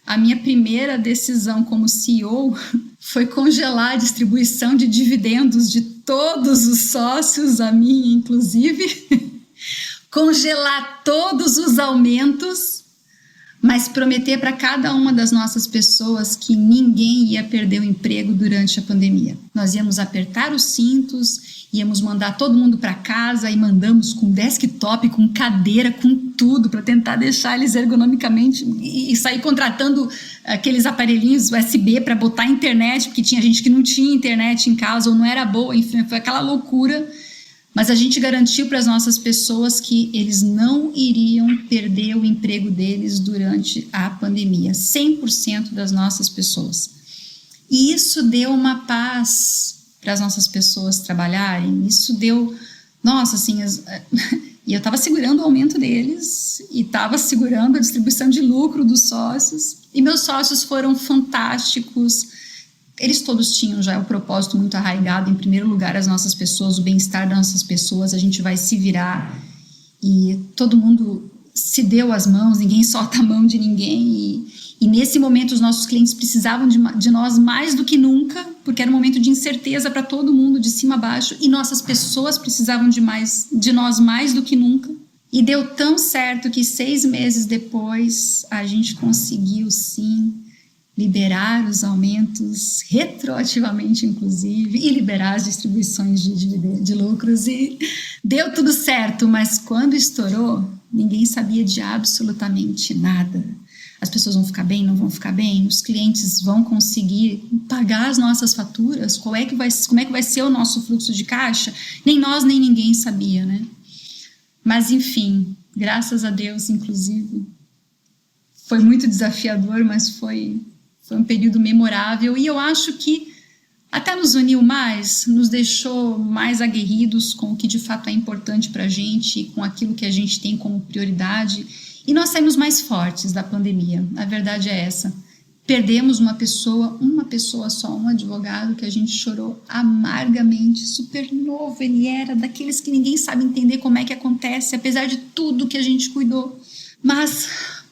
a minha primeira decisão como CEO foi congelar a distribuição de dividendos de todos os sócios, a minha inclusive, congelar todos os aumentos, mas prometer para cada uma das nossas pessoas que ninguém ia perder o emprego durante a pandemia. Nós íamos apertar os cintos, íamos mandar todo mundo para casa e mandamos com desktop, com cadeira, com tudo, para tentar deixar eles ergonomicamente e sair contratando aqueles aparelhinhos USB para botar internet, porque tinha gente que não tinha internet em casa ou não era boa, enfim, foi aquela loucura. Mas a gente garantiu para as nossas pessoas que eles não iriam perder o emprego deles durante a pandemia, 100% das nossas pessoas. E isso deu uma paz para as nossas pessoas trabalharem, isso deu, nossa, assim, e eu estava segurando o aumento deles e estava segurando a distribuição de lucro dos sócios, e meus sócios foram fantásticos, eles todos tinham já o propósito muito arraigado, em primeiro lugar as nossas pessoas, o bem-estar das nossas pessoas, a gente vai se virar, e todo mundo se deu as mãos, ninguém solta a mão de ninguém, e nesse momento os nossos clientes precisavam de nós mais do que nunca, porque era um momento de incerteza para todo mundo, de cima a baixo, e nossas pessoas precisavam de nós mais do que nunca. E deu tão certo que 6 meses depois a gente conseguiu, sim, liberar os aumentos retroativamente, inclusive, e liberar as distribuições de lucros, e deu tudo certo, mas quando estourou, ninguém sabia de absolutamente nada. As pessoas vão ficar bem, não vão ficar bem, os clientes vão conseguir pagar as nossas faturas, como é que vai ser o nosso fluxo de caixa? Nem nós, nem ninguém sabia, né? Mas, enfim, graças a Deus, inclusive, foi muito desafiador, mas foi um período memorável, e eu acho que até nos uniu mais, nos deixou mais aguerridos com o que de fato é importante para a gente, com aquilo que a gente tem como prioridade, e nós saímos mais fortes da pandemia, a verdade é essa. Perdemos uma pessoa só, um advogado que a gente chorou amargamente, super novo, ele era daqueles que ninguém sabe entender como é que acontece, apesar de tudo que a gente cuidou. Mas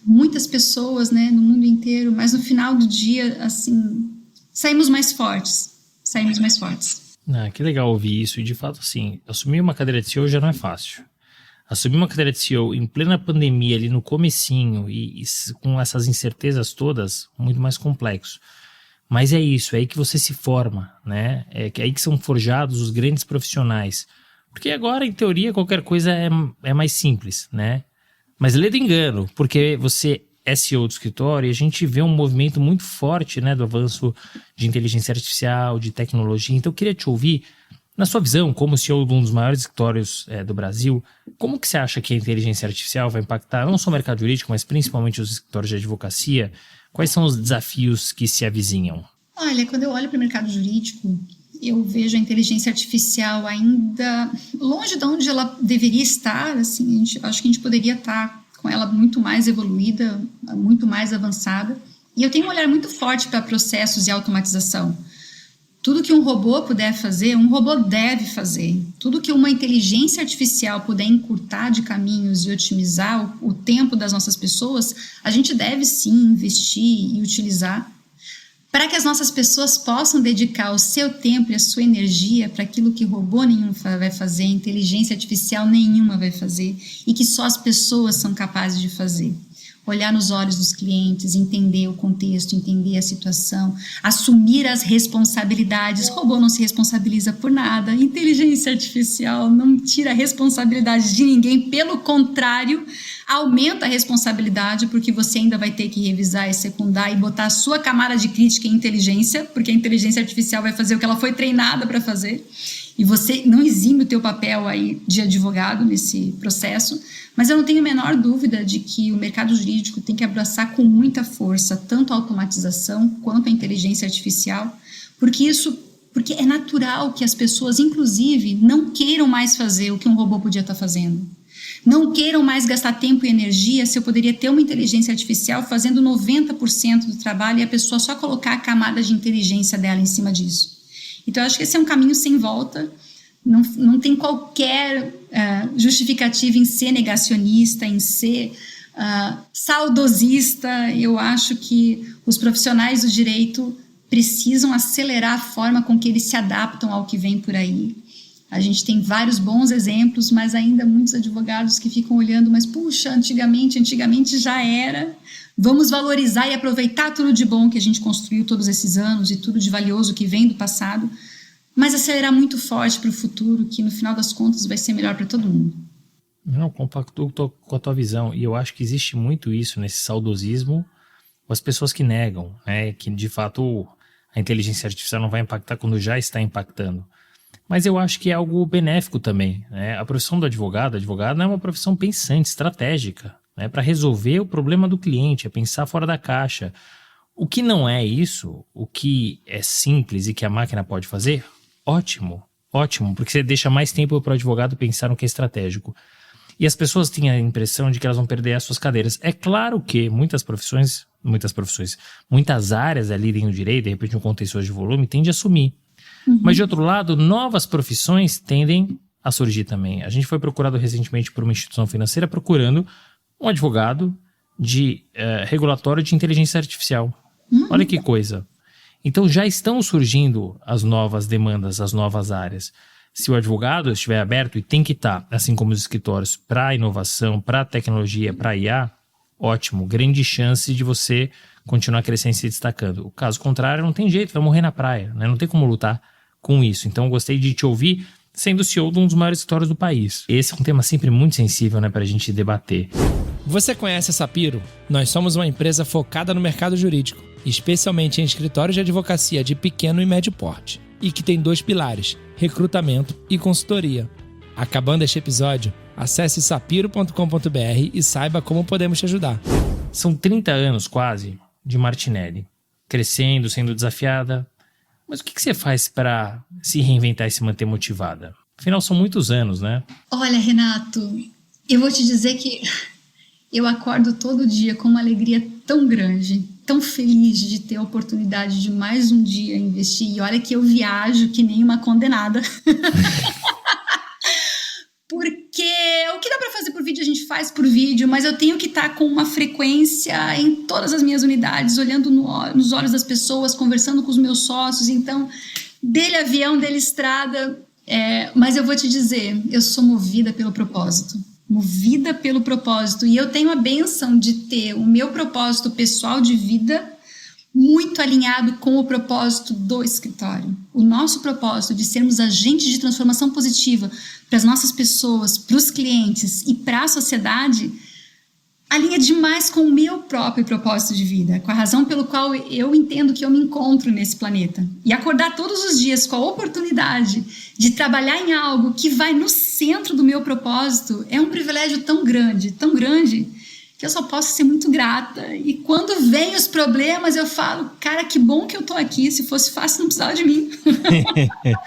muitas pessoas, né, no mundo inteiro, mas no final do dia, assim, saímos mais fortes. Ah, que legal ouvir isso, e de fato, assim, assumir uma cadeira de CEO já não é fácil. Assumir uma cadeira de CEO em plena pandemia, ali no comecinho, e com essas incertezas todas, muito mais complexo. Mas é isso, é aí que você se forma, né? É aí que são forjados os grandes profissionais. Porque agora, em teoria, qualquer coisa é mais simples, né? Mas lê do engano, porque você é CEO do escritório e a gente vê um movimento muito forte, né, do avanço de inteligência artificial, de tecnologia. Então eu queria te ouvir, na sua visão, como CEO de um dos maiores escritórios do Brasil, como que você acha que a inteligência artificial vai impactar não só o mercado jurídico, mas principalmente os escritórios de advocacia? Quais são os desafios que se avizinham? Olha, quando eu olho para o mercado jurídico, eu vejo a inteligência artificial ainda longe de onde ela deveria estar, assim, acho que a gente poderia estar com ela muito mais evoluída, muito mais avançada. E eu tenho um olhar muito forte para processos e automatização. Tudo que um robô puder fazer, um robô deve fazer. Tudo que uma inteligência artificial puder encurtar de caminhos e otimizar o tempo das nossas pessoas, a gente deve sim investir e utilizar para que as nossas pessoas possam dedicar o seu tempo e a sua energia para aquilo que robô nenhum vai fazer, inteligência artificial nenhuma vai fazer e que só as pessoas são capazes de fazer. Olhar nos olhos dos clientes, entender o contexto, entender a situação, assumir as responsabilidades. Robô não se responsabiliza por nada, inteligência artificial não tira a responsabilidade de ninguém, pelo contrário, aumenta a responsabilidade, porque você ainda vai ter que revisar e secundar e botar a sua camada de crítica em inteligência, porque a inteligência artificial vai fazer o que ela foi treinada para fazer, e você não exime o teu papel aí de advogado nesse processo. Mas eu não tenho a menor dúvida de que o mercado jurídico tem que abraçar com muita força tanto a automatização quanto a inteligência artificial, porque é natural que as pessoas, inclusive, não queiram mais fazer o que um robô podia estar fazendo. Não queiram mais gastar tempo e energia se eu poderia ter uma inteligência artificial fazendo 90% do trabalho e a pessoa só colocar a camada de inteligência dela em cima disso. Então, eu acho que esse é um caminho sem volta. Não tem qualquer justificativa em ser negacionista, em ser saudosista. Eu acho que os profissionais do direito precisam acelerar a forma com que eles se adaptam ao que vem por aí. A gente tem vários bons exemplos, mas ainda muitos advogados que ficam olhando, mas puxa, antigamente já era. Vamos valorizar e aproveitar tudo de bom que a gente construiu todos esses anos e tudo de valioso que vem do passado, mas acelerar muito forte para o futuro, que no final das contas vai ser melhor para todo mundo. Não, compacto com a tua visão, e eu acho que existe muito isso nesse saudosismo, as pessoas que negam, né, que de fato a inteligência artificial não vai impactar quando já está impactando. Mas eu acho que é algo benéfico também, né? A profissão do advogado é uma profissão pensante, estratégica, né, para resolver o problema do cliente, é pensar fora da caixa. O que não é isso, o que é simples e que a máquina pode fazer, ótimo, porque você deixa mais tempo para o advogado pensar no que é estratégico. E as pessoas têm a impressão de que elas vão perder as suas cadeiras. É claro que muitas áreas ali dentro do direito, de repente um contencioso de volume, tende a assumir. Mas de outro lado, novas profissões tendem a surgir também. A gente foi procurado recentemente por uma instituição financeira procurando um advogado de regulatório de inteligência artificial. Olha que coisa. Então já estão surgindo as novas demandas, as novas áreas. Se o advogado estiver aberto, e tem que estar, assim como os escritórios, para inovação, para tecnologia, para IA, ótimo, grande chance de você continuar crescendo e se destacando. O caso contrário, não tem jeito, vai morrer na praia, né? Não tem como lutar com isso. Então, eu gostei de te ouvir sendo CEO de um dos maiores escritórios do país. Esse é um tema sempre muito sensível, né, para a gente debater. Você conhece a Sapiro? Nós somos uma empresa focada no mercado jurídico, especialmente em escritórios de advocacia de pequeno e médio porte, e que tem 2 pilares, recrutamento e consultoria. Acabando este episódio, acesse sapiro.com.br e saiba como podemos te ajudar. São 30 anos quase de Martinelli, crescendo, sendo desafiada. Mas o que você faz para se reinventar e se manter motivada? Afinal, são muitos anos, né? Olha, Renato, eu vou te dizer que eu acordo todo dia com uma alegria tão grande, tão feliz de ter a oportunidade de mais um dia investir. E olha que eu viajo que nem uma condenada. Porque o que dá para fazer por vídeo, a gente faz por vídeo, mas eu tenho que estar com uma frequência em todas as minhas unidades, olhando nos olhos das pessoas, conversando com os meus sócios. Então, dele avião, dele estrada. Mas eu vou te dizer, eu sou movida pelo propósito. E eu tenho a bênção de ter o meu propósito pessoal de vida muito alinhado com o propósito do escritório. O nosso propósito de sermos agentes de transformação positiva para as nossas pessoas, para os clientes e para a sociedade, alinha demais com o meu próprio propósito de vida, com a razão pelo qual eu entendo que eu me encontro nesse planeta. E acordar todos os dias com a oportunidade de trabalhar em algo que vai no centro do meu propósito é um privilégio tão grande, que eu só posso ser muito grata. E quando vem os problemas, eu falo, cara, que bom que eu tô aqui. Se fosse fácil, não precisava de mim.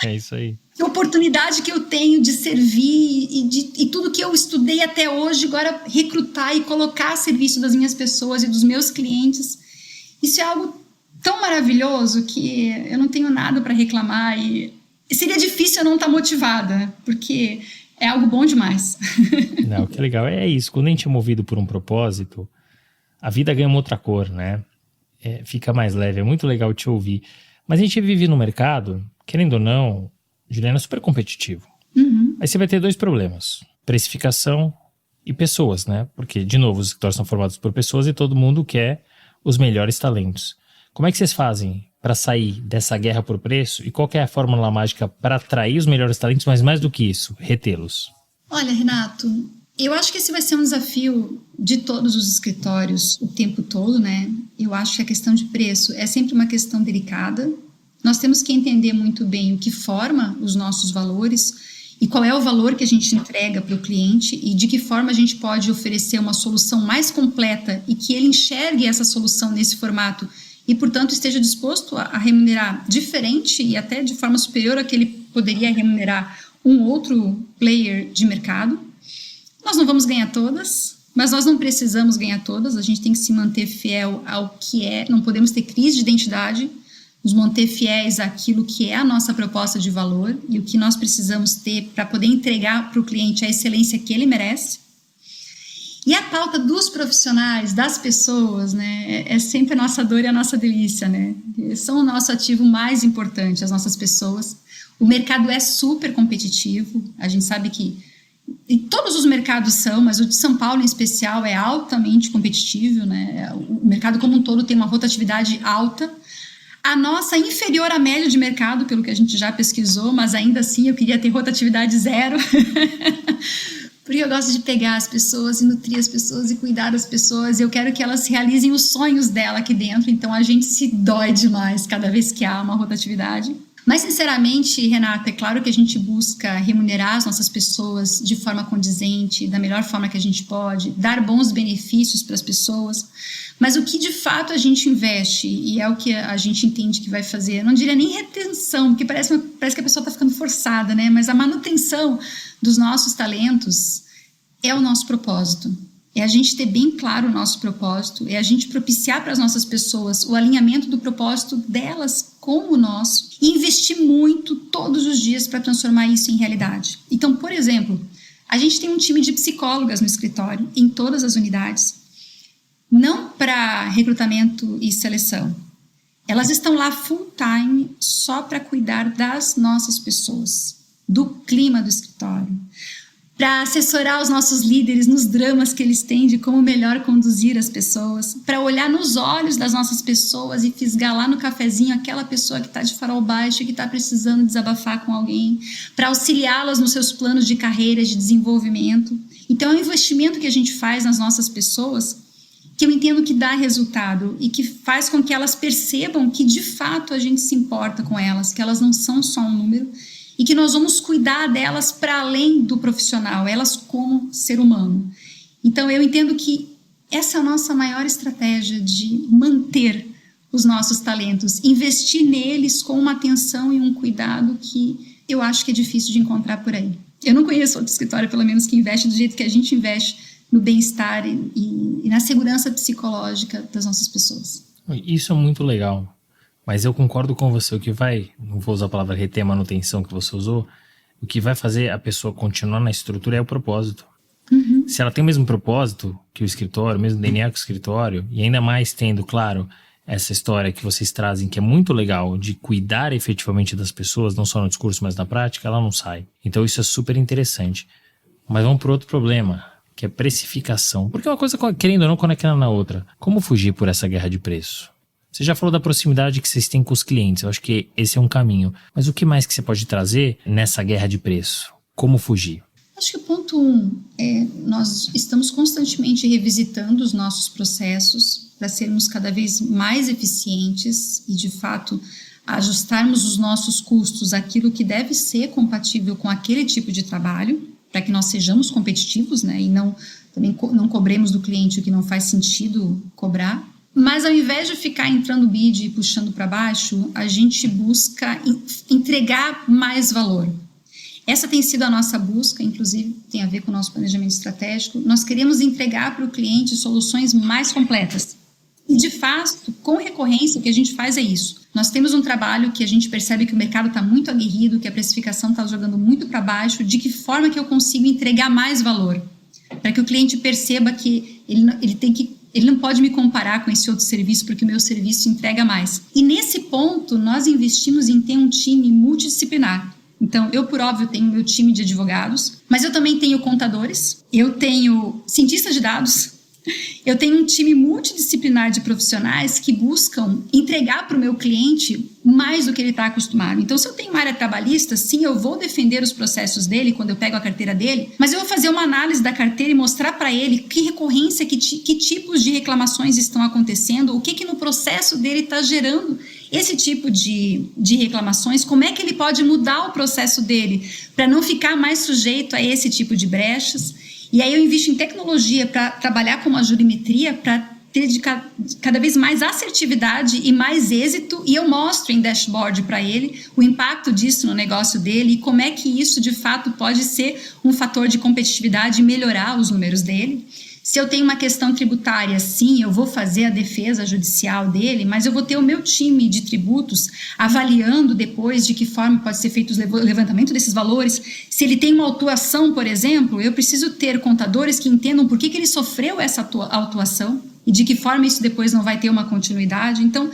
É isso aí. Que oportunidade que eu tenho de servir e tudo que eu estudei até hoje, agora recrutar e colocar a serviço das minhas pessoas e dos meus clientes. Isso é algo tão maravilhoso que eu não tenho nada para reclamar e seria difícil eu não estar motivada, porque é algo bom demais. Não, que legal. É isso, quando a gente é movido por um propósito, a vida ganha uma outra cor, né? Fica mais leve, é muito legal te ouvir. Mas a gente vive no mercado, querendo ou não, Juliana, é super competitivo. Uhum. Aí você vai ter 2 problemas, precificação e pessoas, né? Porque, de novo, os escritórios são formados por pessoas e todo mundo quer os melhores talentos. Como é que vocês fazem para sair dessa guerra por preço? E qual que é a fórmula mágica para atrair os melhores talentos, mas mais do que isso, retê-los? Olha, Renato, eu acho que esse vai ser um desafio de todos os escritórios o tempo todo, né? Eu acho que a questão de preço é sempre uma questão delicada. Nós temos que entender muito bem o que forma os nossos valores e qual é o valor que a gente entrega para o cliente e de que forma a gente pode oferecer uma solução mais completa e que ele enxergue essa solução nesse formato e, portanto, esteja disposto a remunerar diferente e até de forma superior a que ele poderia remunerar um outro player de mercado. Nós não vamos ganhar todas, mas nós não precisamos ganhar todas, a gente tem que se manter fiel ao que é, não podemos ter crise de identidade, nos manter fiéis àquilo que é a nossa proposta de valor e o que nós precisamos ter para poder entregar para o cliente a excelência que ele merece. E a pauta dos profissionais, das pessoas, né, é sempre a nossa dor e a nossa delícia, né? São o nosso ativo mais importante, as nossas pessoas. O mercado é super competitivo, a gente sabe que e todos os mercados são, mas o de São Paulo em especial é altamente competitivo, né? O mercado como um todo tem uma rotatividade alta. A nossa inferior à média de mercado, pelo que a gente já pesquisou, mas ainda assim eu queria ter rotatividade 0. Porque eu gosto de pegar as pessoas e nutrir as pessoas e cuidar das pessoas. Eu quero que elas realizem os sonhos dela aqui dentro. Então a gente se dói demais cada vez que há uma rotatividade. Mas, sinceramente, Renata, é claro que a gente busca remunerar as nossas pessoas de forma condizente, da melhor forma que a gente pode, dar bons benefícios para as pessoas. Mas o que de fato a gente investe, e é o que a gente entende que vai fazer, eu não diria nem retenção, porque parece que a pessoa está ficando forçada, né? Mas a manutenção dos nossos talentos é o nosso propósito. É a gente ter bem claro o nosso propósito, é a gente propiciar para as nossas pessoas o alinhamento do propósito delas com o nosso e investir muito todos os dias para transformar isso em realidade. Então, por exemplo, a gente tem um time de psicólogas no escritório, em todas as unidades, não para recrutamento e seleção. Elas estão lá full time só para cuidar das nossas pessoas, do clima do escritório, para assessorar os nossos líderes nos dramas que eles têm de como melhor conduzir as pessoas, para olhar nos olhos das nossas pessoas e fisgar lá no cafezinho aquela pessoa que está de farol baixo e que está precisando desabafar com alguém, para auxiliá-las nos seus planos de carreira, de desenvolvimento. Então é um investimento que a gente faz nas nossas pessoas que eu entendo que dá resultado e que faz com que elas percebam que de fato a gente se importa com elas, que elas não são só um número, e que nós vamos cuidar delas para além do profissional, elas como ser humano. Então, eu entendo que essa é a nossa maior estratégia de manter os nossos talentos, investir neles com uma atenção e um cuidado que eu acho que é difícil de encontrar por aí. Eu não conheço outro escritório, pelo menos, que investe do jeito que a gente investe no bem-estar e na segurança psicológica das nossas pessoas. Isso é muito legal. Mas eu concordo com você, o que vai, não vou usar a palavra reter a manutenção que você usou, o que vai fazer a pessoa continuar na estrutura é o propósito. Uhum. Se ela tem o mesmo propósito que o escritório, o mesmo DNA que o escritório, e ainda mais tendo, claro, essa história que vocês trazem, que é muito legal, de cuidar efetivamente das pessoas, não só no discurso, mas na prática, ela não sai. Então isso é super interessante. Mas vamos para outro problema, que é precificação. Porque uma coisa, querendo ou não, conecta na outra. Como fugir por essa guerra de preço? Você já falou da proximidade que vocês têm com os clientes, eu acho que esse é um caminho. Mas o que mais que você pode trazer nessa guerra de preço? Como fugir? Acho que o ponto 1 é nós estamos constantemente revisitando os nossos processos para sermos cada vez mais eficientes e, de fato, ajustarmos os nossos custos àquilo que deve ser compatível com aquele tipo de trabalho, para que nós sejamos competitivos, né, e também não cobremos do cliente o que não faz sentido cobrar. Mas ao invés de ficar entrando bid e puxando para baixo, a gente busca entregar mais valor. Essa tem sido a nossa busca, inclusive tem a ver com o nosso planejamento estratégico. Nós queremos entregar para o cliente soluções mais completas. E, de fato, com recorrência, o que a gente faz é isso. Nós temos um trabalho que a gente percebe que o mercado está muito aguerrido, que a precificação está jogando muito para baixo, de que forma que eu consigo entregar mais valor, para que o cliente perceba que ele não pode me comparar com esse outro serviço, porque o meu serviço entrega mais. E, nesse ponto, nós investimos em ter um time multidisciplinar. Então, eu, por óbvio, tenho meu time de advogados, mas eu também tenho contadores, eu tenho cientistas de dados, eu tenho um time multidisciplinar de profissionais que buscam entregar para o meu cliente mais do que ele está acostumado. Então, se eu tenho uma área trabalhista, sim, eu vou defender os processos dele quando eu pego a carteira dele, mas eu vou fazer uma análise da carteira e mostrar para ele que recorrência, que tipos de reclamações estão acontecendo, o que no processo dele está gerando esse tipo de reclamações, como é que ele pode mudar o processo dele para não ficar mais sujeito a esse tipo de brechas. E aí eu invisto em tecnologia para trabalhar com uma jurimetria, para ter cada vez mais assertividade e mais êxito, e eu mostro em dashboard para ele o impacto disso no negócio dele e como é que isso de fato pode ser um fator de competitividade e melhorar os números dele. Se eu tenho uma questão tributária, sim, eu vou fazer a defesa judicial dele, mas eu vou ter o meu time de tributos avaliando depois de que forma pode ser feito o levantamento desses valores. Se ele tem uma autuação, por exemplo, eu preciso ter contadores que entendam por que ele sofreu essa autuação e de que forma isso depois não vai ter uma continuidade. Então,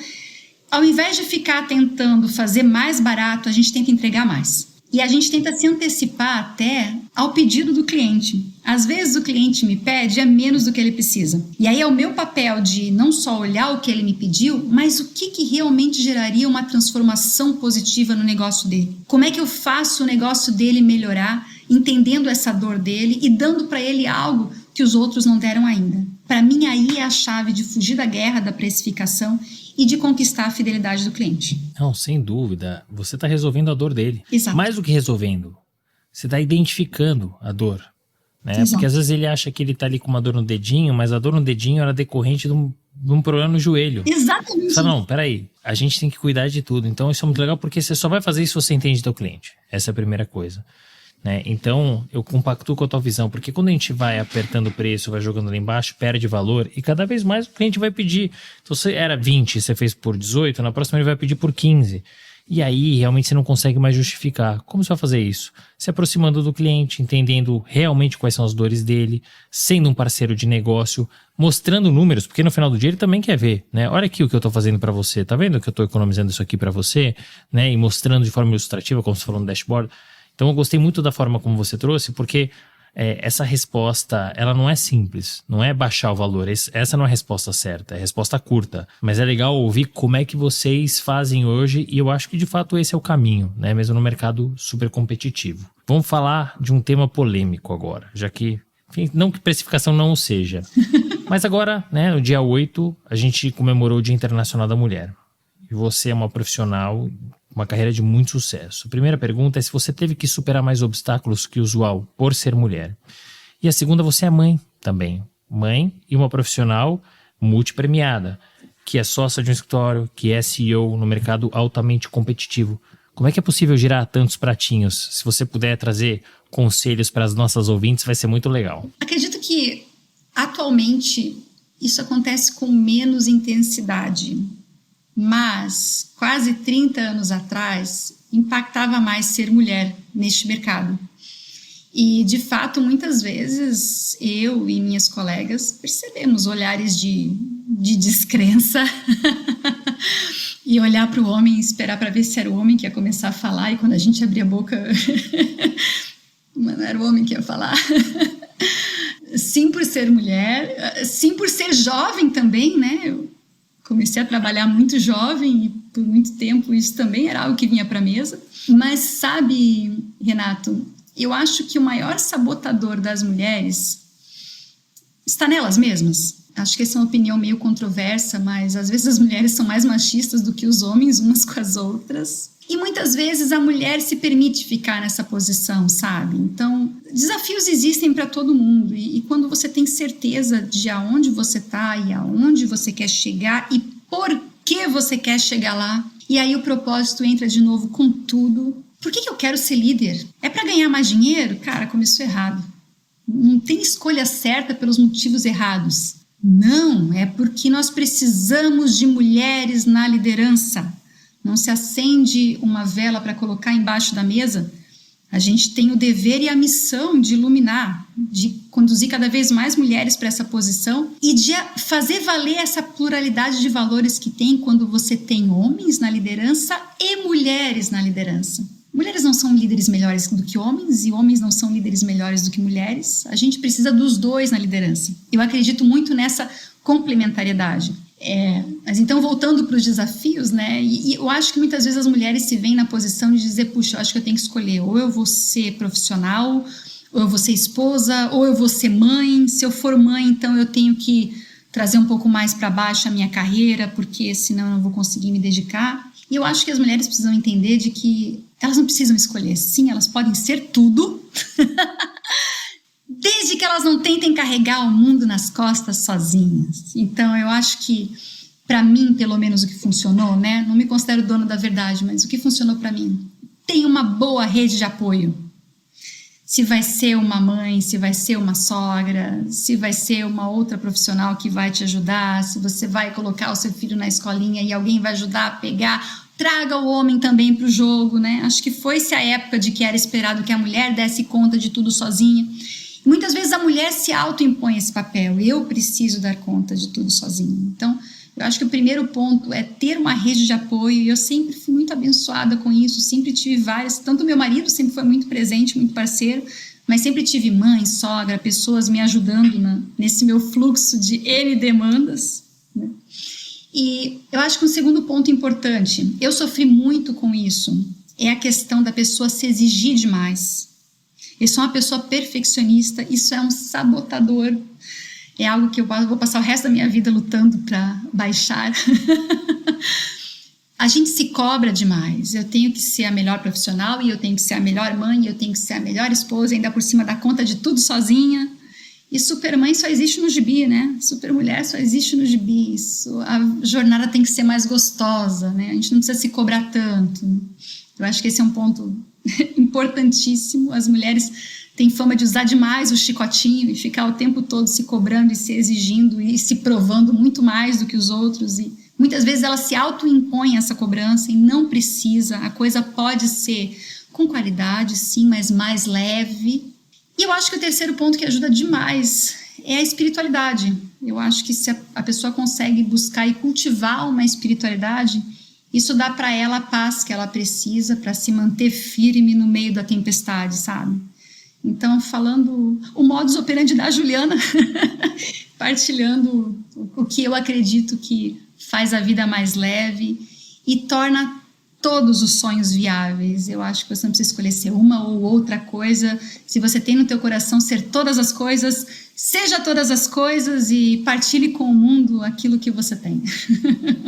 ao invés de ficar tentando fazer mais barato, a gente tenta entregar mais. E a gente tenta se antecipar até ao pedido do cliente. Às vezes o cliente me pede menos do que ele precisa. E aí é o meu papel de não só olhar o que ele me pediu, mas o que realmente geraria uma transformação positiva no negócio dele. Como é que eu faço o negócio dele melhorar, entendendo essa dor dele e dando para ele algo que os outros não deram ainda. Para mim, aí é a chave de fugir da guerra da precificação e de conquistar a fidelidade do cliente. Não, sem dúvida. Você está resolvendo a dor dele. Exato. Mais do que resolvendo, você está identificando a dor. Né? Porque às vezes ele acha que ele está ali com uma dor no dedinho, mas a dor no dedinho era decorrente de um problema no joelho. Exatamente. Você fala, não, peraí, a gente tem que cuidar de tudo. Então isso é muito legal porque você só vai fazer isso se você entende teu cliente. Essa é a primeira coisa. Né? Então eu compactuo com a tua visão, porque quando a gente vai apertando o preço, vai jogando lá embaixo, perde valor e cada vez mais o cliente vai pedir. Então se era 20, você fez por 18, na próxima ele vai pedir por 15. E aí realmente você não consegue mais justificar. Como você vai fazer isso? Se aproximando do cliente, entendendo realmente quais são as dores dele, sendo um parceiro de negócio, mostrando números, porque no final do dia ele também quer ver, né? Olha aqui o que eu estou fazendo para você, tá vendo que eu estou economizando isso aqui para você, né? E mostrando de forma ilustrativa, como você falou no dashboard. Então eu gostei muito da forma como você trouxe, porque essa resposta, ela não é simples, não é baixar o valor, essa não é a resposta certa, é a resposta curta, mas é legal ouvir como é que vocês fazem hoje e eu acho que de fato esse é o caminho, né? Mesmo no mercado super competitivo. Vamos falar de um tema polêmico agora, já que, enfim, não que precificação não o seja, mas agora, né, no dia 8, a gente comemorou o Dia Internacional da Mulher e você é uma profissional, uma carreira de muito sucesso. A primeira pergunta é se você teve que superar mais obstáculos que o usual por ser mulher. E a segunda, você é mãe também. Mãe e uma profissional multipremiada, que é sócia de um escritório, que é CEO no mercado altamente competitivo. Como é que é possível girar tantos pratinhos? Se você puder trazer conselhos para as nossas ouvintes, vai ser muito legal. Acredito que, atualmente, isso acontece com menos intensidade. Mas, quase 30 anos atrás, impactava mais ser mulher neste mercado. E, de fato, muitas vezes, eu e minhas colegas percebemos olhares de descrença e olhar para o homem e esperar para ver se era o homem que ia começar a falar, e quando a gente abria a boca, não era o homem que ia falar. Sim por ser mulher, sim por ser jovem também, né? Eu comecei a trabalhar muito jovem e por muito tempo isso também era algo que vinha para a mesa. Mas sabe, Renato, eu acho que o maior sabotador das mulheres está nelas mesmas. Acho que essa é uma opinião meio controversa, mas às vezes as mulheres são mais machistas do que os homens umas com as outras. E muitas vezes a mulher se permite ficar nessa posição, sabe? Então, desafios existem para todo mundo. E quando você tem certeza de aonde você está e aonde você quer chegar e por que você quer chegar lá, e aí o propósito entra de novo com tudo. Por que eu quero ser líder? É para ganhar mais dinheiro? Cara, começou errado. Não tem escolha certa pelos motivos errados. Não, é porque nós precisamos de mulheres na liderança. Não se acende uma vela para colocar embaixo da mesa. A gente tem o dever e a missão de iluminar, de conduzir cada vez mais mulheres para essa posição e de fazer valer essa pluralidade de valores que tem quando você tem homens na liderança e mulheres na liderança. Mulheres não são líderes melhores do que homens e homens não são líderes melhores do que mulheres. A gente precisa dos dois na liderança. Eu acredito muito nessa complementariedade. Mas então, voltando para os desafios, né? E eu acho que muitas vezes as mulheres se veem na posição de dizer, puxa, eu acho que eu tenho que escolher, ou eu vou ser profissional, ou eu vou ser esposa, ou eu vou ser mãe. Se eu for mãe, então eu tenho que trazer um pouco mais para baixo a minha carreira, porque senão eu não vou conseguir me dedicar. E eu acho que as mulheres precisam entender de que elas não precisam escolher. Sim, elas podem ser tudo, desde que elas não tentem carregar o mundo nas costas sozinhas. Então, eu acho que, para mim, pelo menos o que funcionou, né? Não me considero dona da verdade, mas o que funcionou para mim? Tem uma boa rede de apoio. Se vai ser uma mãe, se vai ser uma sogra, se vai ser uma outra profissional que vai te ajudar, se você vai colocar o seu filho na escolinha e alguém vai ajudar a pegar, traga o homem também para o jogo, né? Acho que foi-se a época de que era esperado que a mulher desse conta de tudo sozinha. Muitas vezes a mulher se autoimpõe esse papel. Eu preciso dar conta de tudo sozinha. Então, eu acho que o primeiro ponto é ter uma rede de apoio. E eu sempre fui muito abençoada com isso. Sempre tive várias. Tanto meu marido sempre foi muito presente, muito parceiro. Mas sempre tive mãe, sogra, pessoas me ajudando nesse meu fluxo de N demandas, né? E eu acho que um segundo ponto importante, eu sofri muito com isso, é a questão da pessoa se exigir demais. Eu sou uma pessoa perfeccionista, isso é um sabotador, é algo que eu vou passar o resto da minha vida lutando para baixar. A gente se cobra demais, eu tenho que ser a melhor profissional, e eu tenho que ser a melhor mãe, e eu tenho que ser a melhor esposa, e ainda por cima dar conta de tudo sozinha. E supermãe só existe no gibi, né? Supermulher só existe no gibi. A jornada tem que ser mais gostosa, né? A gente não precisa se cobrar tanto. Eu acho que esse é um ponto importantíssimo. As mulheres têm fama de usar demais o chicotinho e ficar o tempo todo se cobrando e se exigindo e se provando muito mais do que os outros. E muitas vezes elas se autoimpõem essa cobrança e não precisa. A coisa pode ser com qualidade, sim, mas mais leve. E eu acho que o terceiro ponto que ajuda demais é a espiritualidade. Eu acho que se a pessoa consegue buscar e cultivar uma espiritualidade, isso dá para ela a paz que ela precisa para se manter firme no meio da tempestade, sabe? Então, falando o modus operandi da Juliana, partilhando o que eu acredito que faz a vida mais leve e torna todos os sonhos viáveis. Eu acho que você não precisa escolher ser uma ou outra coisa. Se você tem no teu coração ser todas as coisas, seja todas as coisas e partilhe com o mundo aquilo que você tem.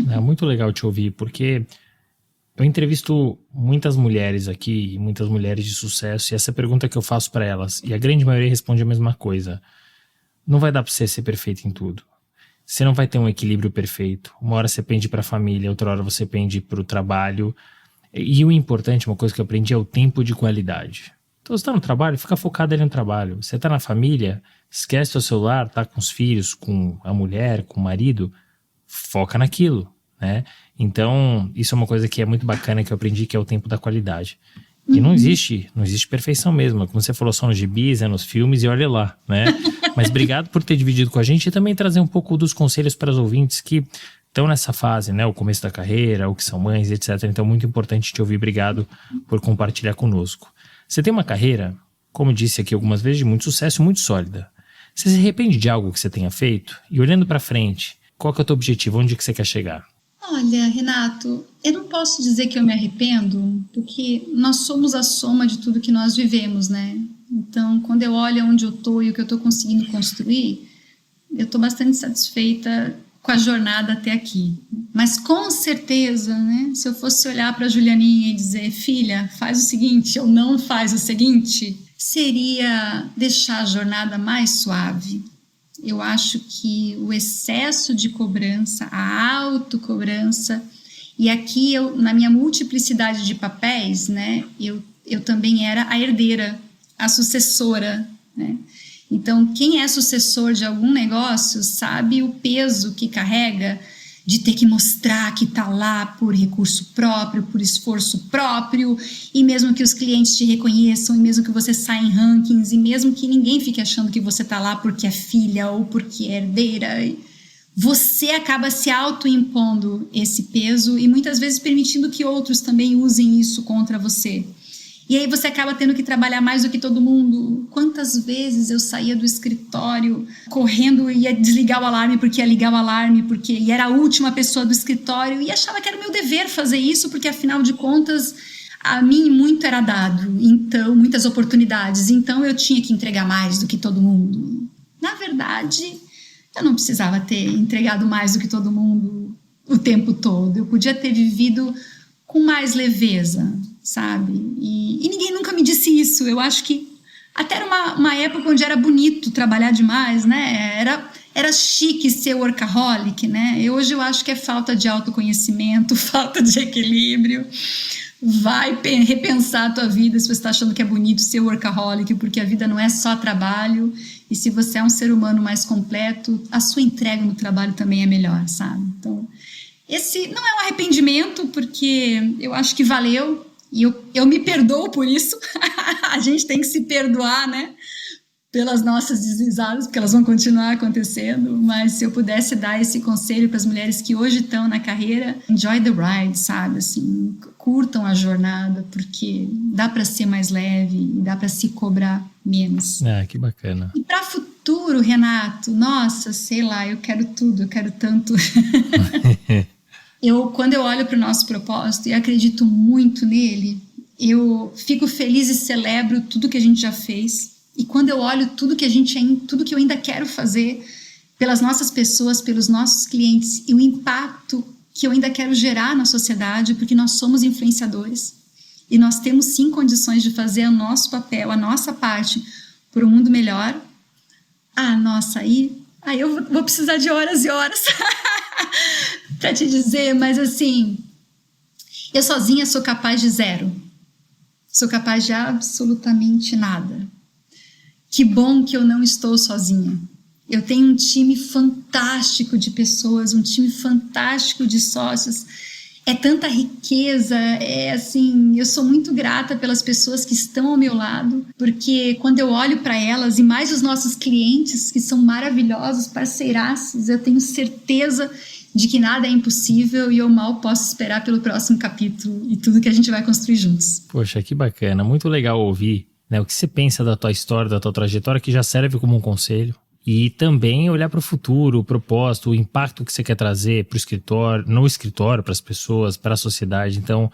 É muito legal te ouvir, porque eu entrevisto muitas mulheres aqui, muitas mulheres de sucesso, e essa pergunta que eu faço para elas, e a grande maioria responde a mesma coisa: não vai dar para você ser perfeito em tudo. Você não vai ter um equilíbrio perfeito. Uma hora você pende para a família, outra hora você pende para o trabalho. E o importante, uma coisa que eu aprendi, é o tempo de qualidade. Então você está no trabalho, fica focado ali no trabalho. Você está na família, esquece o celular, tá com os filhos, com a mulher, com o marido, foca naquilo, né? Então isso é uma coisa que é muito bacana, que eu aprendi, que é o tempo da qualidade. E não existe perfeição mesmo. Como você falou, só nos gibis, nos filmes, e olha lá, né? Mas obrigado por ter dividido com a gente e também trazer um pouco dos conselhos para os ouvintes que estão nessa fase, né? O começo da carreira, ou que são mães, etc. Então, muito importante te ouvir. Obrigado por compartilhar conosco. Você tem uma carreira, como eu disse aqui algumas vezes, de muito sucesso, muito sólida. Você se arrepende de algo que você tenha feito? E olhando para frente, qual que é o teu objetivo? Onde que você quer chegar? Olha, Renato, eu não posso dizer que eu me arrependo, porque nós somos a soma de tudo que nós vivemos, né? Então, quando eu olho onde eu estou e o que eu estou conseguindo construir, eu estou bastante satisfeita com a jornada até aqui. Mas com certeza, né? Se eu fosse olhar para a Julianinha e dizer, filha, faz o seguinte, ou não faz o seguinte, seria deixar a jornada mais suave. Eu acho que o excesso de cobrança, a autocobrança, e aqui eu, na minha multiplicidade de papéis, né, eu também era a herdeira, a sucessora, né? Então, quem é sucessor de algum negócio sabe o peso que carrega de ter que mostrar que está lá por recurso próprio, por esforço próprio, e mesmo que os clientes te reconheçam, e mesmo que você saia em rankings, e mesmo que ninguém fique achando que você está lá porque é filha ou porque é herdeira, você acaba se autoimpondo esse peso e muitas vezes permitindo que outros também usem isso contra você. E aí você acaba tendo que trabalhar mais do que todo mundo. Quantas vezes eu saía do escritório correndo e ia desligar o alarme porque ia ligar o alarme, e era a última pessoa do escritório e achava que era o meu dever fazer isso, porque afinal de contas a mim muito era dado, então muitas oportunidades, então eu tinha que entregar mais do que todo mundo. Na verdade, eu não precisava ter entregado mais do que todo mundo o tempo todo, eu podia ter vivido com mais leveza, sabe? E ninguém nunca me disse isso. Eu acho que até era uma época onde era bonito trabalhar demais, né? Era chique ser workaholic, né? E hoje eu acho que é falta de autoconhecimento, falta de equilíbrio. Vai repensar a tua vida se você está achando que é bonito ser workaholic, porque a vida não é só trabalho. E se você é um ser humano mais completo, a sua entrega no trabalho também é melhor, sabe? Então, esse não é um arrependimento, porque eu acho que valeu. E eu me perdoo por isso. A gente tem que se perdoar, né? Pelas nossas deslizadas, porque elas vão continuar acontecendo. Mas se eu pudesse dar esse conselho para as mulheres que hoje estão na carreira, enjoy the ride, sabe? Assim, curtam a jornada, porque dá para ser mais leve e dá para se cobrar menos. Que bacana. E para futuro, Renato, nossa, sei lá, eu quero tudo, eu quero tanto. Quando eu olho para o nosso propósito e acredito muito nele, eu fico feliz e celebro tudo que a gente já fez. E quando eu olho tudo que eu ainda quero fazer pelas nossas pessoas, pelos nossos clientes, e o impacto que eu ainda quero gerar na sociedade, porque nós somos influenciadores e nós temos sim condições de fazer o nosso papel, a nossa parte por um mundo melhor. Nossa, aí eu vou precisar de horas e horas para te dizer, mas assim, eu sozinha sou capaz de zero, sou capaz de absolutamente nada. Que bom que eu não estou sozinha. Eu tenho um time fantástico de pessoas, um time fantástico de sócios. É tanta riqueza, eu sou muito grata pelas pessoas que estão ao meu lado, porque quando eu olho para elas, e mais os nossos clientes, que são maravilhosos, parceiraços, eu tenho certeza de que nada é impossível e eu mal posso esperar pelo próximo capítulo e tudo que a gente vai construir juntos. Poxa, que bacana, muito legal ouvir, né, o que você pensa da tua história, da tua trajetória, que já serve como um conselho. E também olhar para o futuro, o propósito, o impacto que você quer trazer para o escritório, no escritório, para as pessoas, para a sociedade. Então,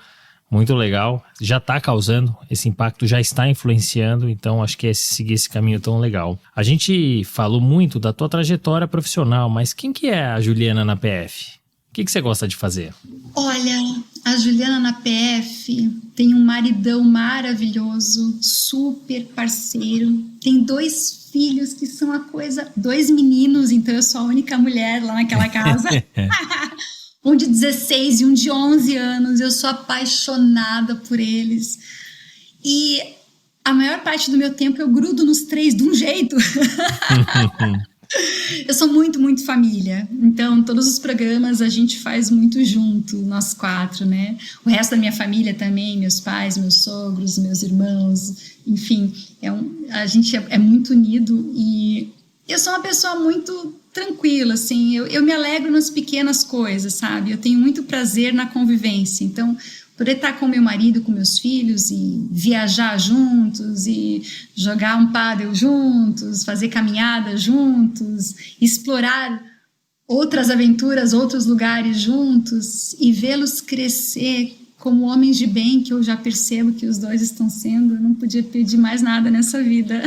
muito legal. Já está causando esse impacto, já está influenciando. Então, acho que é seguir esse caminho tão legal. A gente falou muito da tua trajetória profissional, mas quem que é a Juliana na PF? O que você gosta de fazer? Olha, a Juliana na PF tem um maridão maravilhoso, super parceiro. Tem 2 filhos que são 2 meninos, então eu sou a única mulher lá naquela casa. Um de 16 e um de 11 anos, eu sou apaixonada por eles. E a maior parte do meu tempo eu grudo nos 3 de um jeito. Eu sou muito, muito família. Então, todos os programas a gente faz muito junto, nós 4, né? O resto da minha família também, meus pais, meus sogros, meus irmãos, enfim, a gente é muito unido e eu sou uma pessoa muito tranquila, assim, eu me alegro nas pequenas coisas, sabe? Eu tenho muito prazer na convivência, então poder estar com meu marido, com meus filhos e viajar juntos e jogar um pádel juntos, fazer caminhada juntos, explorar outras aventuras, outros lugares juntos e vê-los crescer como homens de bem, que eu já percebo que os 2 estão sendo. Eu não podia pedir mais nada nessa vida.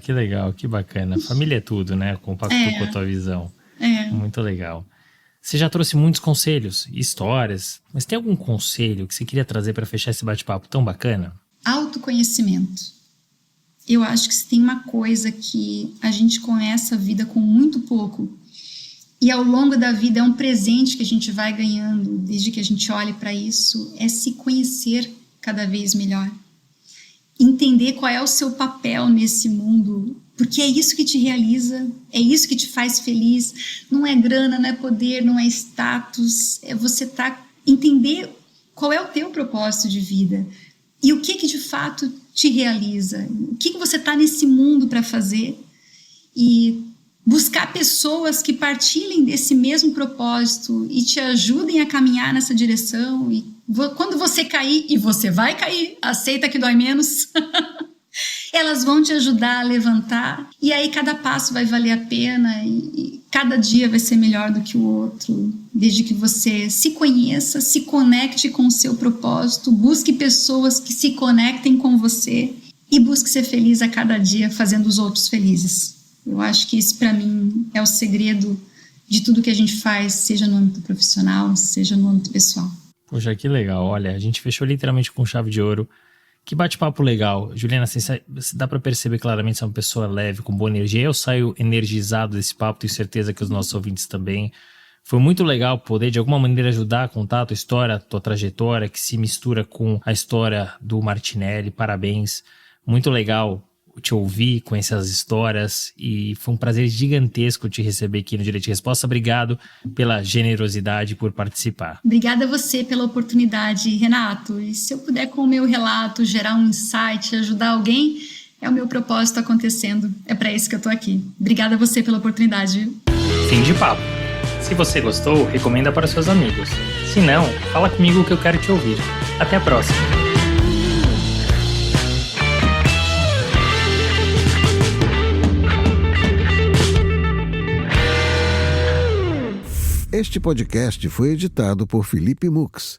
Que legal, que bacana. Família é tudo, né? Compactou com a tua visão. Muito legal. Você já trouxe muitos conselhos, histórias, mas tem algum conselho que você queria trazer para fechar esse bate-papo tão bacana? Autoconhecimento. Eu acho que se tem uma coisa que a gente conhece a vida com muito pouco e ao longo da vida é um presente que a gente vai ganhando desde que a gente olhe para isso, é se conhecer cada vez melhor. Entender qual é o seu papel nesse mundo Porque é isso que te realiza, é isso que te faz feliz. Não é grana, não é poder, não é status. É você entender qual é o teu propósito de vida e o que de fato te realiza. O que você está nesse mundo para fazer e buscar pessoas que partilhem desse mesmo propósito e te ajudem a caminhar nessa direção. E quando você cair, e você vai cair, aceita que dói menos... Elas vão te ajudar a levantar e aí cada passo vai valer a pena e cada dia vai ser melhor do que o outro, desde que você se conheça, se conecte com o seu propósito, busque pessoas que se conectem com você e busque ser feliz a cada dia fazendo os outros felizes. Eu acho que isso para mim é o segredo de tudo que a gente faz, seja no âmbito profissional, seja no âmbito pessoal. Poxa, que legal. Olha, a gente fechou literalmente com chave de ouro. Que bate-papo legal. Juliana, dá pra perceber claramente que você é uma pessoa leve, com boa energia. Eu saio energizado desse papo, tenho certeza que os nossos ouvintes também. Foi muito legal poder, de alguma maneira, ajudar a contar a tua história, a tua trajetória, que se mistura com a história do Martinelli. Parabéns. Muito legal te ouvir, conhecer as histórias, e foi um prazer gigantesco te receber aqui no Direito de Resposta. Obrigado pela generosidade por participar. Obrigada a você pela oportunidade, Renato. E se eu puder, com o meu relato, gerar um insight, ajudar alguém, é o meu propósito acontecendo. É para isso que eu tô aqui. Obrigada a você pela oportunidade. Fim de papo. Se você gostou, recomenda para os seus amigos. Se não, fala comigo que eu quero te ouvir. Até a próxima. Este podcast foi editado por Felipe Mux.